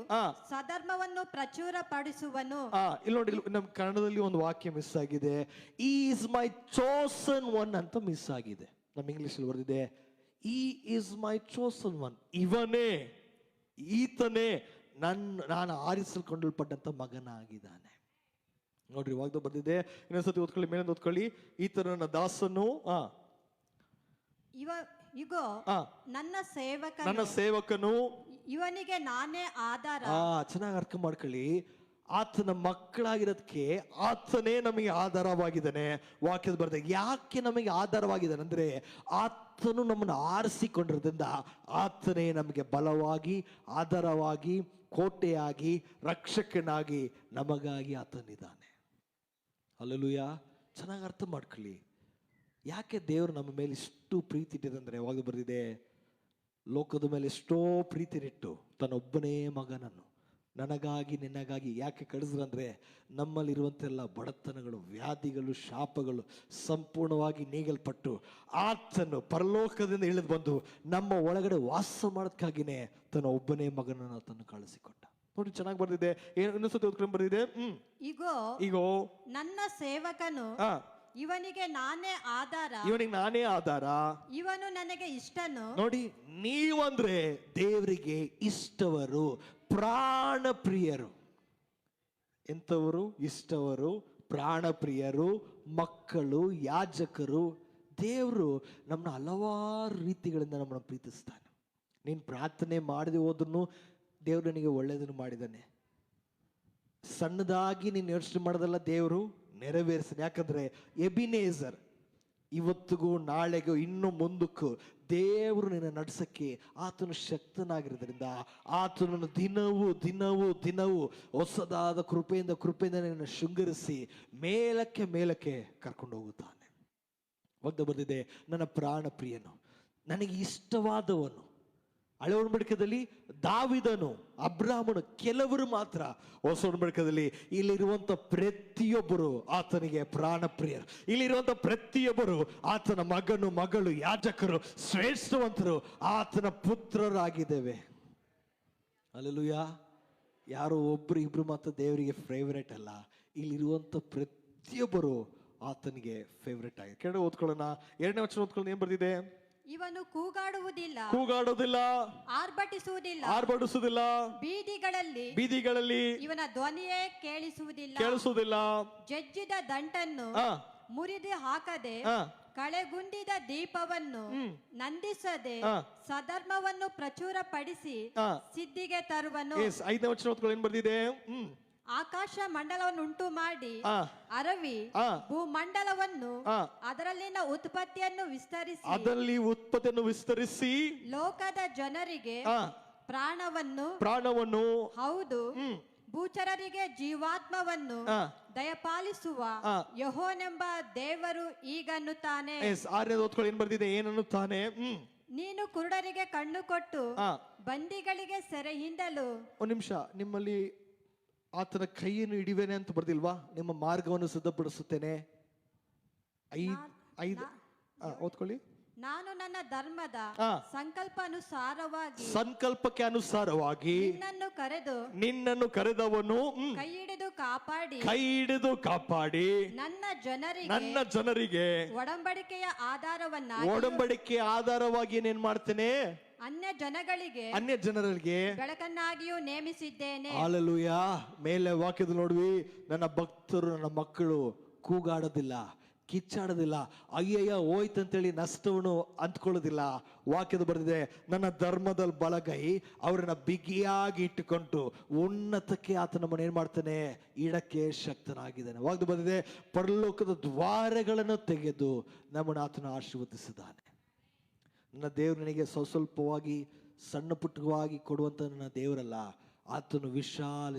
ಸಧರ್ಮವನ್ನು ಪ್ರಚುರಪಡಿಸುವನು. ಇಲ್ಲಿ ನೋಡಿ, ನಮ್ಮ ಕನ್ನಡದಲ್ಲಿ ಒಂದು ವಾಕ್ಯ ಮಿಸ್ ಆಗಿದೆ. ಈಸ್ ಮೈ ಚೋಸನ್ ಒನ್ ಅಂತ ಮಿಸ್ ಆಗಿದೆ. ನಮ್ಮ ಇಂಗ್ಲಿಷ್ ಅಲ್ಲಿ ಬರೆದಿದೆ ಈ ಇಸ್ ಮೈ ಚೋಸನ್ ಒನ್. ಇವನೇ, ಈತನೇ ನಾನು ಆರಿಸಲ್ಕೊಂಡಲ್ಪಟ್ಟಂತ ಮಗನಾಗಿದ್ದಾನೆ. ನೋಡ್ರಿ, ಇವಾಗ ಬರ್ದಿದೆ. ಇನ್ನೊಂದ್ಸತಿ ಓದ್ಕೊಳ್ಳಿ, ಮೇಲೆ ಓದ್ಕೊಳ್ಳಿ. ಈತನ ನನ್ನ ದಾಸನು, ಇಗೋ ನನ್ನ ಸೇವಕನು, ಇವನಿಗೆ ನಾನೇ ಆಧಾರ. ಚೆನ್ನಾಗಿ ಅರ್ಥ ಮಾಡ್ಕೊಳ್ಳಿ. ಆತನ ಮಕ್ಕಳಾಗಿರೋದಕ್ಕೆ ಆತನೇ ನಮಗೆ ಆಧಾರವಾಗಿದ್ದಾನೆ. ವಾಕ್ಯದ ಬರ್ತದೆ. ಯಾಕೆ ನಮಗೆ ಆಧಾರವಾಗಿದ್ದಾನೆ ಅಂದ್ರೆ ಆತನು ನಮ್ಮನ್ನು ಆರಿಸಿಕೊಂಡಿರೋದ್ರಿಂದ ಆತನೇ ನಮಗೆ ಬಲವಾಗಿ, ಆಧಾರವಾಗಿ, ಕೋಟೆಯಾಗಿ, ರಕ್ಷಕನಾಗಿ ನಮಗಾಗಿ ಆತನಿದ್ದಾನೆ. ಹಲ್ಲೆಲೂಯ. ಚೆನ್ನಾಗಿ ಅರ್ಥ ಮಾಡ್ಕೊಳ್ಳಿ. ಯಾಕೆ ದೇವರು ನಮ್ಮ ಮೇಲೆ ಇಷ್ಟು ಪ್ರೀತಿ ಇಟ್ಟಿದೆ ಯಾವಾಗ ಬರೆದಿದೆ, ಲೋಕದ ಮೇಲೆ ಎಷ್ಟೋ ಪ್ರೀತಿನಿಟ್ಟು ತನ್ನೊಬ್ಬನೇ ಮಗನನ್ನು ನನಗಾಗಿ ನಿನಗಾಗಿ ಯಾಕೆ ಕಳಿಸ್ರಂದ್ರೆ ನಮ್ಮಲ್ಲಿರುವಂತೆಲ್ಲ ಬಡತನಗಳು, ವ್ಯಾಧಿಗಳು, ಶಾಪಗಳು ಸಂಪೂರ್ಣವಾಗಿ ನೀಗಲ್ಪಟ್ಟು ಆತನು ಪರಲೋಕದಿಂದ ಇಳಿದು ಬಂದು ನಮ್ಮ ಒಳಗಡೆ ವಾಸ ಮಾಡೋದಕ್ಕಾಗಿನೇ ತನ್ನ ಒಬ್ಬನೇ ಮಗನನ್ನು ತನ್ನ ಕಳಿಸಿಕೊಟ್ಟ. ನೋಡಿ, ಚೆನ್ನಾಗಿ ಬರ್ದಿದೆ. ಇನ್ನೊಂದ್ಸತಿ ಓದ್ಕೊಂಡು ಬರ್ದಿದೆ. ಇಗೋ ನನ್ನ ಸೇವಕನು, ಇವನಿಗೆ ನಾನೇ ಆಧಾರ, ಇವನಿಗೆ ನಾನೇ ಆಧಾರ, ಇವನು ನನಗೆ ಇಷ್ಟನು. ನೋಡಿ, ನೀವಂದ್ರೆ ದೇವರಿಗೆ ಇಷ್ಟವರು, ಪ್ರಾಣ ಪ್ರಿಯರು. ಎಂಥವರು? ಇಷ್ಟವರು, ಪ್ರಾಣ ಪ್ರಿಯರು, ಮಕ್ಕಳು, ಯಾಜಕರು. ದೇವರು ನಮ್ಮನ್ನ ಹಲವಾರು ರೀತಿಗಳಿಂದ ನಮ್ಮನ್ನು ಪ್ರೀತಿಸ್ತಾನೆ. ನೀನು ಪ್ರಾರ್ಥನೆ ಮಾಡದೆ ಹೋದ್ರೂ ದೇವರು ನನಗೆ ಒಳ್ಳೆಯದನ್ನು ಮಾಡಿದ್ದಾನೆ. ಸಣ್ಣದಾಗಿ ನೀನು ಯೋಚನೆ ಮಾಡೋದಲ್ಲ, ದೇವರು ನೆರವೇರಿಸ್ತಾನೆ. ಯಾಕಂದ್ರೆ ಎಬಿನೇಜರ್, ಇವತ್ತಿಗೂ ನಾಳೆಗೂ ಇನ್ನು ಮುಂದಕ್ಕೂ ದೇವರು ನಿನ್ನ ನಡ್ಸಕ್ಕೆ ಆತನು ಶಕ್ತನಾಗಿರೋದ್ರಿಂದ ಆತನನ್ನು ದಿನವೂ ದಿನವೂ ದಿನವೂ ಹೊಸದಾದ ಕೃಪೆಯಿಂದ ನಿನ್ನ ಶೃಂಗರಿಸಿ ಮೇಲಕ್ಕೆ ಮೇಲಕ್ಕೆ ಕರ್ಕೊಂಡು ಹೋಗುತ್ತಾನೆ. ಒಗ್ದ ಬಂದಿದೆ, ನನ್ನ ಪ್ರಾಣ ಪ್ರಿಯನು, ನನಗೆ ಇಷ್ಟವಾದವನು. ಹಳೆ ಒಡಂಬಡಿಕೆಯಲ್ಲಿ ದಾವಿದನು, ಅಬ್ರಾಮನು, ಕೆಲವರು ಮಾತ್ರ. ಹೊಸ ಒಡಂಬಡಿಕೆಯಲ್ಲಿ ಇಲ್ಲಿರುವಂತ ಪ್ರತಿಯೊಬ್ಬರು ಆತನಿಗೆ ಪ್ರಾಣ ಪ್ರಿಯರು. ಇಲ್ಲಿರುವಂತ ಪ್ರತಿಯೊಬ್ಬರು ಆತನ ಮಗನು, ಮಗಳು, ಯಾಜಕರು, ಶ್ರೇಷ್ಠವಂತರು, ಆತನ ಪುತ್ರರಾಗಿದ್ದೇವೆ. ಹಲ್ಲೆಲೂಯಾ. ಯಾರೋ ಒಬ್ರು ಇಬ್ರು ಮಾತ್ರ ದೇವರಿಗೆ ಫೇವರೇಟ್ ಅಲ್ಲ. ಇಲ್ಲಿರುವಂತ ಪ್ರತಿಯೊಬ್ಬರು ಆತನಿಗೆ ಫೇವರೇಟ್ ಆಗಿದೆ. ಕೆಳಗೆ ಓದ್ಕೊಳ್ಳೋಣ. 2ನೇ ವಚನ ಓದ್ಕೊಳ್ಳೋಣ. ಏನ್ ಬರ್ದಿದೆ? ಇವನು ಕೂಗಾಡೋದಿಲ್ಲ, ಆರ್ಭಟಿಸುವುದಿಲ್ಲ, ಬೀದಿಗಳಲ್ಲಿ ಇವನ ಧ್ವನಿಯೇ ಕೇಳಿಸುವುದಿಲ್ಲ. ಜಜ್ಜಿದ ದಂಟನ್ನು ಮುರಿದು ಹಾಕದೆ, ಕಳೆಗುಂದಿದ ದೀಪವನ್ನು ನಂದಿಸದೆ, ಸಧರ್ಮವನ್ನು ಪ್ರಚುರಪಡಿಸಿ ಸಿದ್ಧಿಗೆ ತರುವನು. 5ನೇ ವಚನ ಓದ್ಕೊಳ್ಳಿ. ಏನ್ ಬರ್ದಿದೆ? ಆಕಾಶ ಮಂಡಲವನ್ನುಂಟು ಮಾಡಿ ಅರವಿ ಭೂಮಂಡಲವನ್ನು ಅದರಲ್ಲಿನ ಉತ್ಪತ್ತಿಯನ್ನು ವಿಸ್ತರಿಸಿ ಲೋಕದ ಜನರಿಗೆ ಪ್ರಾಣವನ್ನು ಹೌದು ಭೂಚರರಿಗೆ ಜೀವಾತ್ಮವನ್ನು ದಯಪಾಲಿಸುವ ಯೆಹೋವನೆಂಬ ದೇವರು ಈಗನ್ನುತ್ತಾನೆ. 6ನೇ ಓದ್ಕೊಳ್ಳಿ. ಏನ್ ಬರ್ದಿದೆ? ಏನನ್ನುತ್ತಾನೆ? ನೀನು ಕುರುಡರಿಗೆ ಕಣ್ಣು ಕೊಟ್ಟು ಬಂದಿಗಳಿಗೆ ಸೆರೆಯಿಂದಲೂ. ಒಂದು ನಿಮಿಷ, ನಿಮ್ಮಲ್ಲಿ ಆತನ ಕೈಯನ್ನು ಹಿಡಿವೇನೆ ಅಂತ ಬರ್ದಿಲ್ವಾ? ನಿಮ್ಮ ಮಾರ್ಗವನ್ನು ಸಿದ್ಧಪಡಿಸುತ್ತೇನೆ. ಓದ್ಕೊಳ್ಳಿ. ನಾನು ನನ್ನ ಧರ್ಮದ ಸಂಕಲ್ಪಕ್ಕೆ ಅನುಸಾರವಾಗಿ ನಿನ್ನನ್ನು ಕರೆದವನು ಕೈ ಹಿಡಿದು ಕಾಪಾಡಿ ನನ್ನ ಜನರಿಗೆ ಒಡಂಬಡಿಕೆಯ ಆಧಾರವಾಗಿ ಏನೇನ್ ಮಾಡ್ತೇನೆ? ಅನ್ಯ ಜನರಿಗೆ ಬೆಳಕನ್ನಾಗಿಯೂ ನೇಮಿಸಿದ್ದೇನೆ. ಹಾಲೆಲೂಯ. ಮೇಲೆ ವಾಕ್ಯದ ನೋಡ್ವಿ, ನನ್ನ ಭಕ್ತರು ನನ್ನ ಮಕ್ಕಳು ಕೂಗಾಡೋದಿಲ್ಲ, ಕಿಚ್ಚಾಡೋದಿಲ್ಲ, ಅಯ್ಯಯ್ಯ ಹೋಯ್ತಂತೇಳಿ ನಷ್ಟವನ್ನು ಅಂದ್ಕೊಳ್ಳೋದಿಲ್ಲ. ವಾಕ್ಯದ ಬರೆದಿದೆ, ನನ್ನ ಧರ್ಮದಲ್ಲಿ ಬಲಗೈ ಅವರನ್ನ ಬಿಗಿಯಾಗಿ ಇಟ್ಟುಕೊಂಡು ಉನ್ನತಕ್ಕೆ ಆತ ನಮ್ಮನ್ನು ಏನ್ ಮಾಡ್ತಾನೆ, ಇಡಕ್ಕೆ ಶಕ್ತನಾಗಿದ್ದಾನೆ. ವಾಕ್ಯದ ಬರೆದಿದೆ, ಪರಲೋಕದ ದ್ವಾರಗಳನ್ನು ತೆಗೆದು ನಮ್ಮನ್ನು ಆತನ ಆಶೀರ್ವದಿಸಿದ್ದಾನೆ. ನನ್ನ ದೇವರು ನನಗೆ ಸ್ವಲ್ಪವಾಗಿ ಸಣ್ಣ ಪುಟ್ಟವಾಗಿ ಕೊಡುವಂತ ನನ್ನ ದೇವರಲ್ಲ, ಆತನು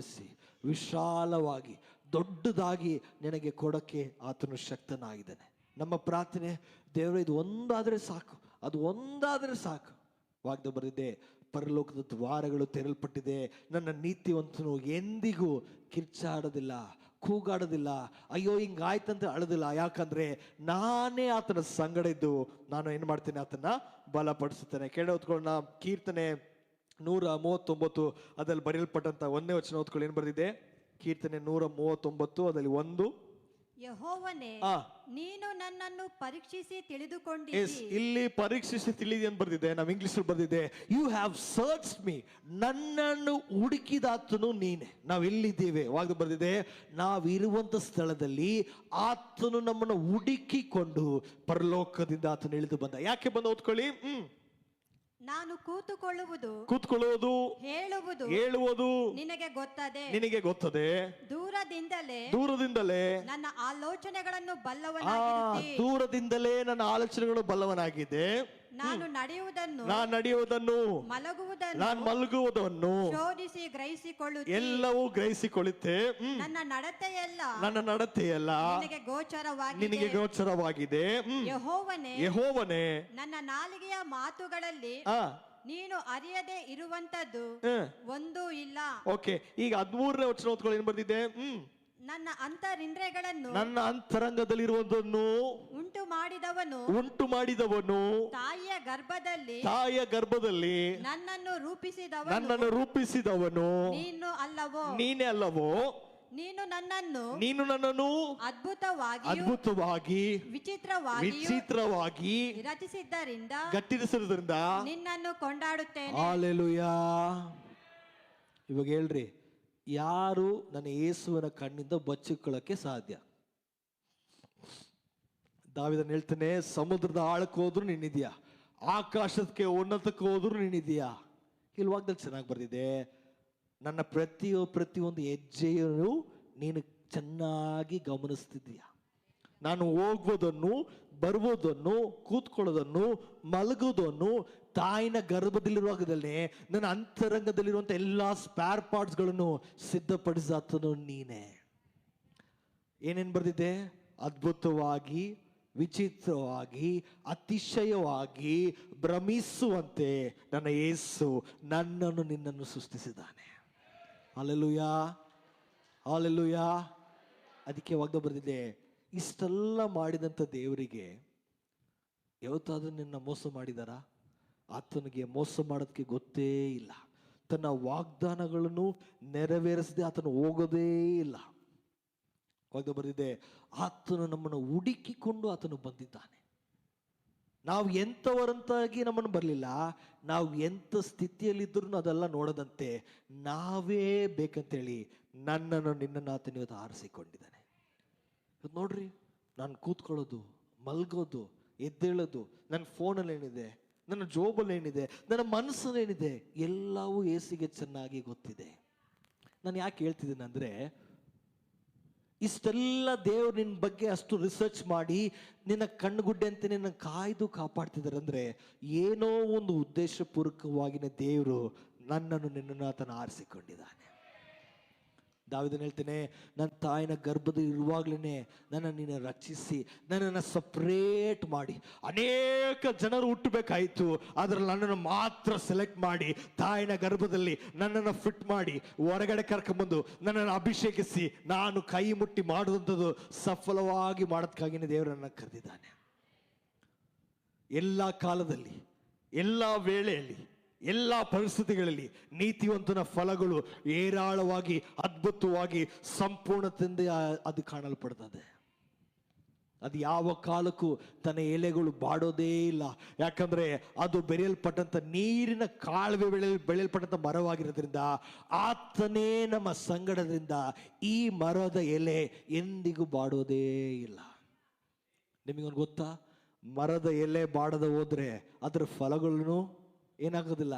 ವಿಶಾಲವಾಗಿ ದೊಡ್ಡದಾಗಿ ನಿನಗೆ ಕೊಡಕ್ಕೆ ಆತನು ಶಕ್ತನಾಗಿದ್ದಾನೆ. ನಮ್ಮ ಪ್ರಾರ್ಥನೆ, ದೇವರೇ ಇದು ಒಂದಾದರೆ ಸಾಕು, ಅದು ಒಂದಾದರೆ ಸಾಕು. ವಾಗ್ದ ಬರೆದಿದೆ, ಪರಲೋಕದ ದ್ವಾರಗಳು ತೆರಲ್ಪಟ್ಟಿದೆ, ನನ್ನ ನೀತಿವಂತನು ಎಂದಿಗೂ ಕಿರ್ಚಾಡೋದಿಲ್ಲ, ಕೂಗಾಡೋದಿಲ್ಲ, ಅಯ್ಯೋ ಹಿಂಗಾಯ್ತಂತ ಅಳೋದಿಲ್ಲ. ಯಾಕಂದ್ರೆ ನಾನೇ ಆತನ ಸಂಗಡ ಇದ್ದು ನಾನು ಏನ್ ಮಾಡ್ತೇನೆ, ಆತನ ಬಲಪಡಿಸುತ್ತೇನೆ. ಕೇಳಿ ಓದ್ಕೊಳ್ಳೋಣ, ಕೀರ್ತನೆ 139 ಅದಲ್ಲಿ ಬರೆಯಲ್ಪಟ್ಟಂತ 1ನೇ ವಚನ ಓದ್ಕೊಳ್ಳಿ. ಏನ್ ಬರೆದಿದೆ? ಕೀರ್ತನೆ 139 ಅದರಲ್ಲಿ 1. ಯೆಹೋವನೇ, ನೀನು ನನ್ನನ್ನು ಪರೀಕ್ಷಿಸಿ ತಿಳಿದುಕೊಂಡಿ. ಇಲ್ಲಿ ಪರೀಕ್ಷಿಸಿ ತಿಳಿದಿ ಅಂತ ಬರ್ದಿದೆ, ನಾವು ಇಂಗ್ಲಿಷ್ ಬರ್ದಿದೆ, ಯು ಹ್ಯಾವ್ ಸರ್ಚ್ ಮೀ, ನನ್ನನ್ನು ಹುಡುಕಿದಾತನು ನೀನೆ. ನಾವು ಎಲ್ಲಿದ್ದೇವೆ ವಾಗ್ದ ಬರ್ದಿದೆ, ನಾವಿರುವಂತ ಸ್ಥಳದಲ್ಲಿ ಆತನು ನಮ್ಮನ್ನು ಹುಡುಕಿಕೊಂಡು ಪರಲೋಕದಿಂದ ಆತನು ಇಳಿದು ಬಂದ. ಯಾಕೆ ಬಂದ? ಓದ್ಕೊಳ್ಳಿ. ನಾನು ಕೂತ್ಕೊಳ್ಳುವುದು ಹೇಳುವುದು ನಿನಗೆ ಗೊತ್ತದೆ. ದೂರದಿಂದಲೇ ನನ್ನ ಆಲೋಚನೆಗಳನ್ನು ಬಲ್ಲವನಾಗಿದೆ. ನಾನು ನಡೆಯುವುದನ್ನು ಮಲಗುವುದನ್ನು ಎಲ್ಲವೂ ಗ್ರಹಿಸಿಕೊಳ್ಳುತ್ತೆ. ನನ್ನ ನಡತೆಯಲ್ಲ ನಿನಗೆ ಗೋಚರವಾಗಿದೆ. ಯೆಹೋವನೇ, ನನ್ನ ನಾಲಿಗೆಯ ಮಾತುಗಳಲ್ಲಿ ನೀನು ಅರಿಯದೆ ಇರುವಂತದ್ದು ಒಂದೂ ಇಲ್ಲ. ಓಕೆ, ಈಗ 13ನೇ ವಚನ ಓದ್ಕೊಳ್ಳಿ. ಏನ್ ಬರ್ದಿದೆ? ನನ್ನ ಅಂತರಂಗದಲ್ಲಿರುವುದನ್ನು ಉಂಟು ಮಾಡಿದವನು ತಾಯಿಯ ಗರ್ಭದಲ್ಲಿ ನನ್ನನ್ನು ರೂಪಿಸಿದವನು ನೀನೇ ಅಲ್ಲವೋ? ನೀನು ನನ್ನನ್ನು ಅದ್ಭುತವಾಗಿ ವಿಚಿತ್ರವಾಗಿ ಗಟ್ಟಿಸಿದ್ದರಿಂದ ನಿನ್ನನ್ನು ಕೊಂಡಾಡುತ್ತೇನೆ. ಹಲ್ಲೆಲೂಯಾ. ಇವಾಗ ಹೇಳ್ರಿ, ಯಾರು ನನ್ನ ಯೇಸುವಿನ ಕಣ್ಣಿಂದ ಬಚ್ಚಿಕೊಳ್ಳಕ್ಕೆ ಸಾಧ್ಯ? ದಾವೀದನು ಹೇಳ್ತಾನೆ, ಸಮುದ್ರದ ಆಳಕ್ಕೆ ಹೋದ್ರು ನೀನಿದ್ಯಾ, ಆಕಾಶಕ್ಕೆ ಉನ್ನತಕ್ಕೆ ಹೋದ್ರು ನೀನಿದ್ಯಾ. ಇಲ್ಲಿ ವಾಕ್ಯದಲ್ಲಿ ಚೆನ್ನಾಗಿ ಬರ್ದಿದೆ, ನನ್ನ ಪ್ರತಿಯೊಂದು ಹೆಜ್ಜೆಯನ್ನು ನೀನು ಚೆನ್ನಾಗಿ ಗಮನಿಸ್ತಿದ್ದೀಯ. ನಾನು ಹೋಗುವುದನ್ನು, ಬರುವುದನ್ನು, ಕೂತ್ಕೊಳ್ಳೋದನ್ನು, ಮಲಗುವುದನ್ನು, ತಾಯಿನ ಗರ್ಭದಲ್ಲಿರುವಾಗದಲ್ಲೇ ನನ್ನ ಅಂತರಂಗದಲ್ಲಿರುವಂಥ ಎಲ್ಲ ಸ್ಪೇರ್ ಪಾರ್ಟ್ಸ್ಗಳನ್ನು ಸಿದ್ಧಪಡಿಸಾತನು ನೀನೇ. ಏನೇನು ಬರ್ದಿದೆ? ಅದ್ಭುತವಾಗಿ, ವಿಚಿತ್ರವಾಗಿ, ಅತಿಶಯವಾಗಿ, ಭ್ರಮಿಸುವಂತೆ ನನ್ನ ಯೇಸು ನನ್ನನ್ನು ನಿನ್ನನ್ನು ಸೃಷ್ಟಿಸಿದ್ದಾನೆ. Hallelujah, hallelujah. ಅದಕ್ಕೆ ವಾಗ್ದಾನ ಬರೆದಿದೆ, ಇಷ್ಟೆಲ್ಲ ಮಾಡಿದಂಥ ದೇವರಿಗೆ ಯಾವತ್ತಾದ್ರೂ ನಿನ್ನ ಮೋಸ ಮಾಡಿದಾರ? ಆತನಿಗೆ ಮೋಸ ಮಾಡೋದಕ್ಕೆ ಗೊತ್ತೇ ಇಲ್ಲ. ತನ್ನ ವಾಗ್ದಾನಗಳನ್ನು ನೆರವೇರಿಸದೆ ಆತನು ಹೋಗೋದೇ ಇಲ್ಲ. ವಾಗ್ದಾನ ಬರೆದಿದೆ, ಆತನು ನಮ್ಮನ್ನು ಹುಡುಕಿಕೊಂಡು ಆತನು ಬಂದಿದ್ದಾನೆ. ನಾವು ಎಂಥವರಂತಾಗಿ ನಮ್ಮನ್ನು ಬರಲಿಲ್ಲ, ನಾವು ಎಂಥ ಸ್ಥಿತಿಯಲ್ಲಿದ್ದರೂ ಅದೆಲ್ಲ ನೋಡದಂತೆ ನಾವೇ ಬೇಕಂತೇಳಿ ನಿನ್ನನ್ನು ಆತನು ಇವತ್ತು ಆರಿಸಿಕೊಂಡಿದ್ದಾನೆ. ಇವತ್ತು ನೋಡ್ರಿ, ನಾನು ಕೂತ್ಕೊಳ್ಳೋದು, ಮಲ್ಗೋದು, ಎದ್ದೇಳೋದು, ನನ್ನ ಫೋನಲ್ಲಿ ಏನಿದೆ, ನನ್ನ ಜೋಬಲ್ಲಿ ಏನಿದೆ, ನನ್ನ ಮನಸ್ಸಲ್ಲಿ ಏನಿದೆ, ಎಲ್ಲವೂ ಏಸಿಗೆ ಚೆನ್ನಾಗಿ ಗೊತ್ತಿದೆ. ನಾನು ಯಾಕೆ ಹೇಳ್ತಿದ್ದೀನಿ ಅಂದರೆ, ಇಷ್ಟೆಲ್ಲ ದೇವ್ರು ನಿನ್ನ ಬಗ್ಗೆ ಅಷ್ಟು ರಿಸರ್ಚ್ ಮಾಡಿ ನಿನ್ನ ಕಣ್ಣುಗುಡ್ಡೆ ಅಂತ ನಿನ್ನ ಕಾಯ್ದು ಕಾಪಾಡ್ತಿದ್ದಾರೆ ಅಂದರೆ ಏನೋ ಒಂದು ಉದ್ದೇಶಪೂರ್ವಕವಾಗಿನ ದೇವರು ನಿನ್ನನ್ನು ಆತನ ಆರಿಸಿಕೊಂಡಿದ್ದಾನೆ. ದಾವೀದನು ಹೇಳ್ತೇನೆ, ನನ್ನ ತಾಯಿನ ಗರ್ಭದಲ್ಲಿ ಇರುವಾಗಲೇ ನೀನು ರಕ್ಷಿಸಿ ನನ್ನನ್ನು ಸಪ್ರೇಟ್ ಮಾಡಿ, ಅನೇಕ ಜನರು ಹುಟ್ಟಬೇಕಾಯಿತು, ಅದರಲ್ಲಿ ನನ್ನನ್ನು ಮಾತ್ರ ಸೆಲೆಕ್ಟ್ ಮಾಡಿ ತಾಯಿನ ಗರ್ಭದಲ್ಲಿ ನನ್ನನ್ನು ಫಿಟ್ ಮಾಡಿ ಹೊರಗಡೆ ಕರ್ಕೊಂಡ್ಬಂದು ನನ್ನನ್ನು ಅಭಿಷೇಕಿಸಿ ನಾನು ಕೈ ಮುಟ್ಟಿ ಮಾಡುವಂಥದ್ದು ಸಫಲವಾಗಿ ಮಾಡೋದಕ್ಕಾಗಿಯೇ ದೇವರನ್ನು ಕರೆದಿದ್ದಾನೆ. ಎಲ್ಲ ಕಾಲದಲ್ಲಿ, ಎಲ್ಲ ವೇಳೆಯಲ್ಲಿ, ಎಲ್ಲ ಪರಿಸ್ಥಿತಿಗಳಲ್ಲಿ ನೀತಿವಂತನ ಫಲಗಳು ಏರಾಳವಾಗಿ, ಅದ್ಭುತವಾಗಿ, ಸಂಪೂರ್ಣತೆಯಿಂದ ಅದು ಕಾಣಲ್ಪಡ್ತದೆ. ಅದು ಯಾವ ಕಾಲಕ್ಕೂ ತನ್ನ ಎಲೆಗಳು ಬಾಡೋದೇ ಇಲ್ಲ. ಯಾಕಂದ್ರೆ ಅದು ಬೆರೆಯಲ್ಪಟ್ಟಂತ ನೀರಿನ ಕಾಲುವೆ ಬೆಳೆಯಲ್ಪಟ್ಟಂತ ಮರವಾಗಿರೋದ್ರಿಂದ ಆತನೇ ನಮ್ಮ ಸಂಗಡದಿಂದ ಈ ಮರದ ಎಲೆ ಎಂದಿಗೂ ಬಾಡೋದೇ ಇಲ್ಲ. ನಿಮಗೊಂದು ಗೊತ್ತಾ, ಮರದ ಎಲೆ ಬಾಡದ ಹೋದ್ರೆ ಅದರ ಫಲಗಳನ್ನು ಏನಾಗೋದಿಲ್ಲ,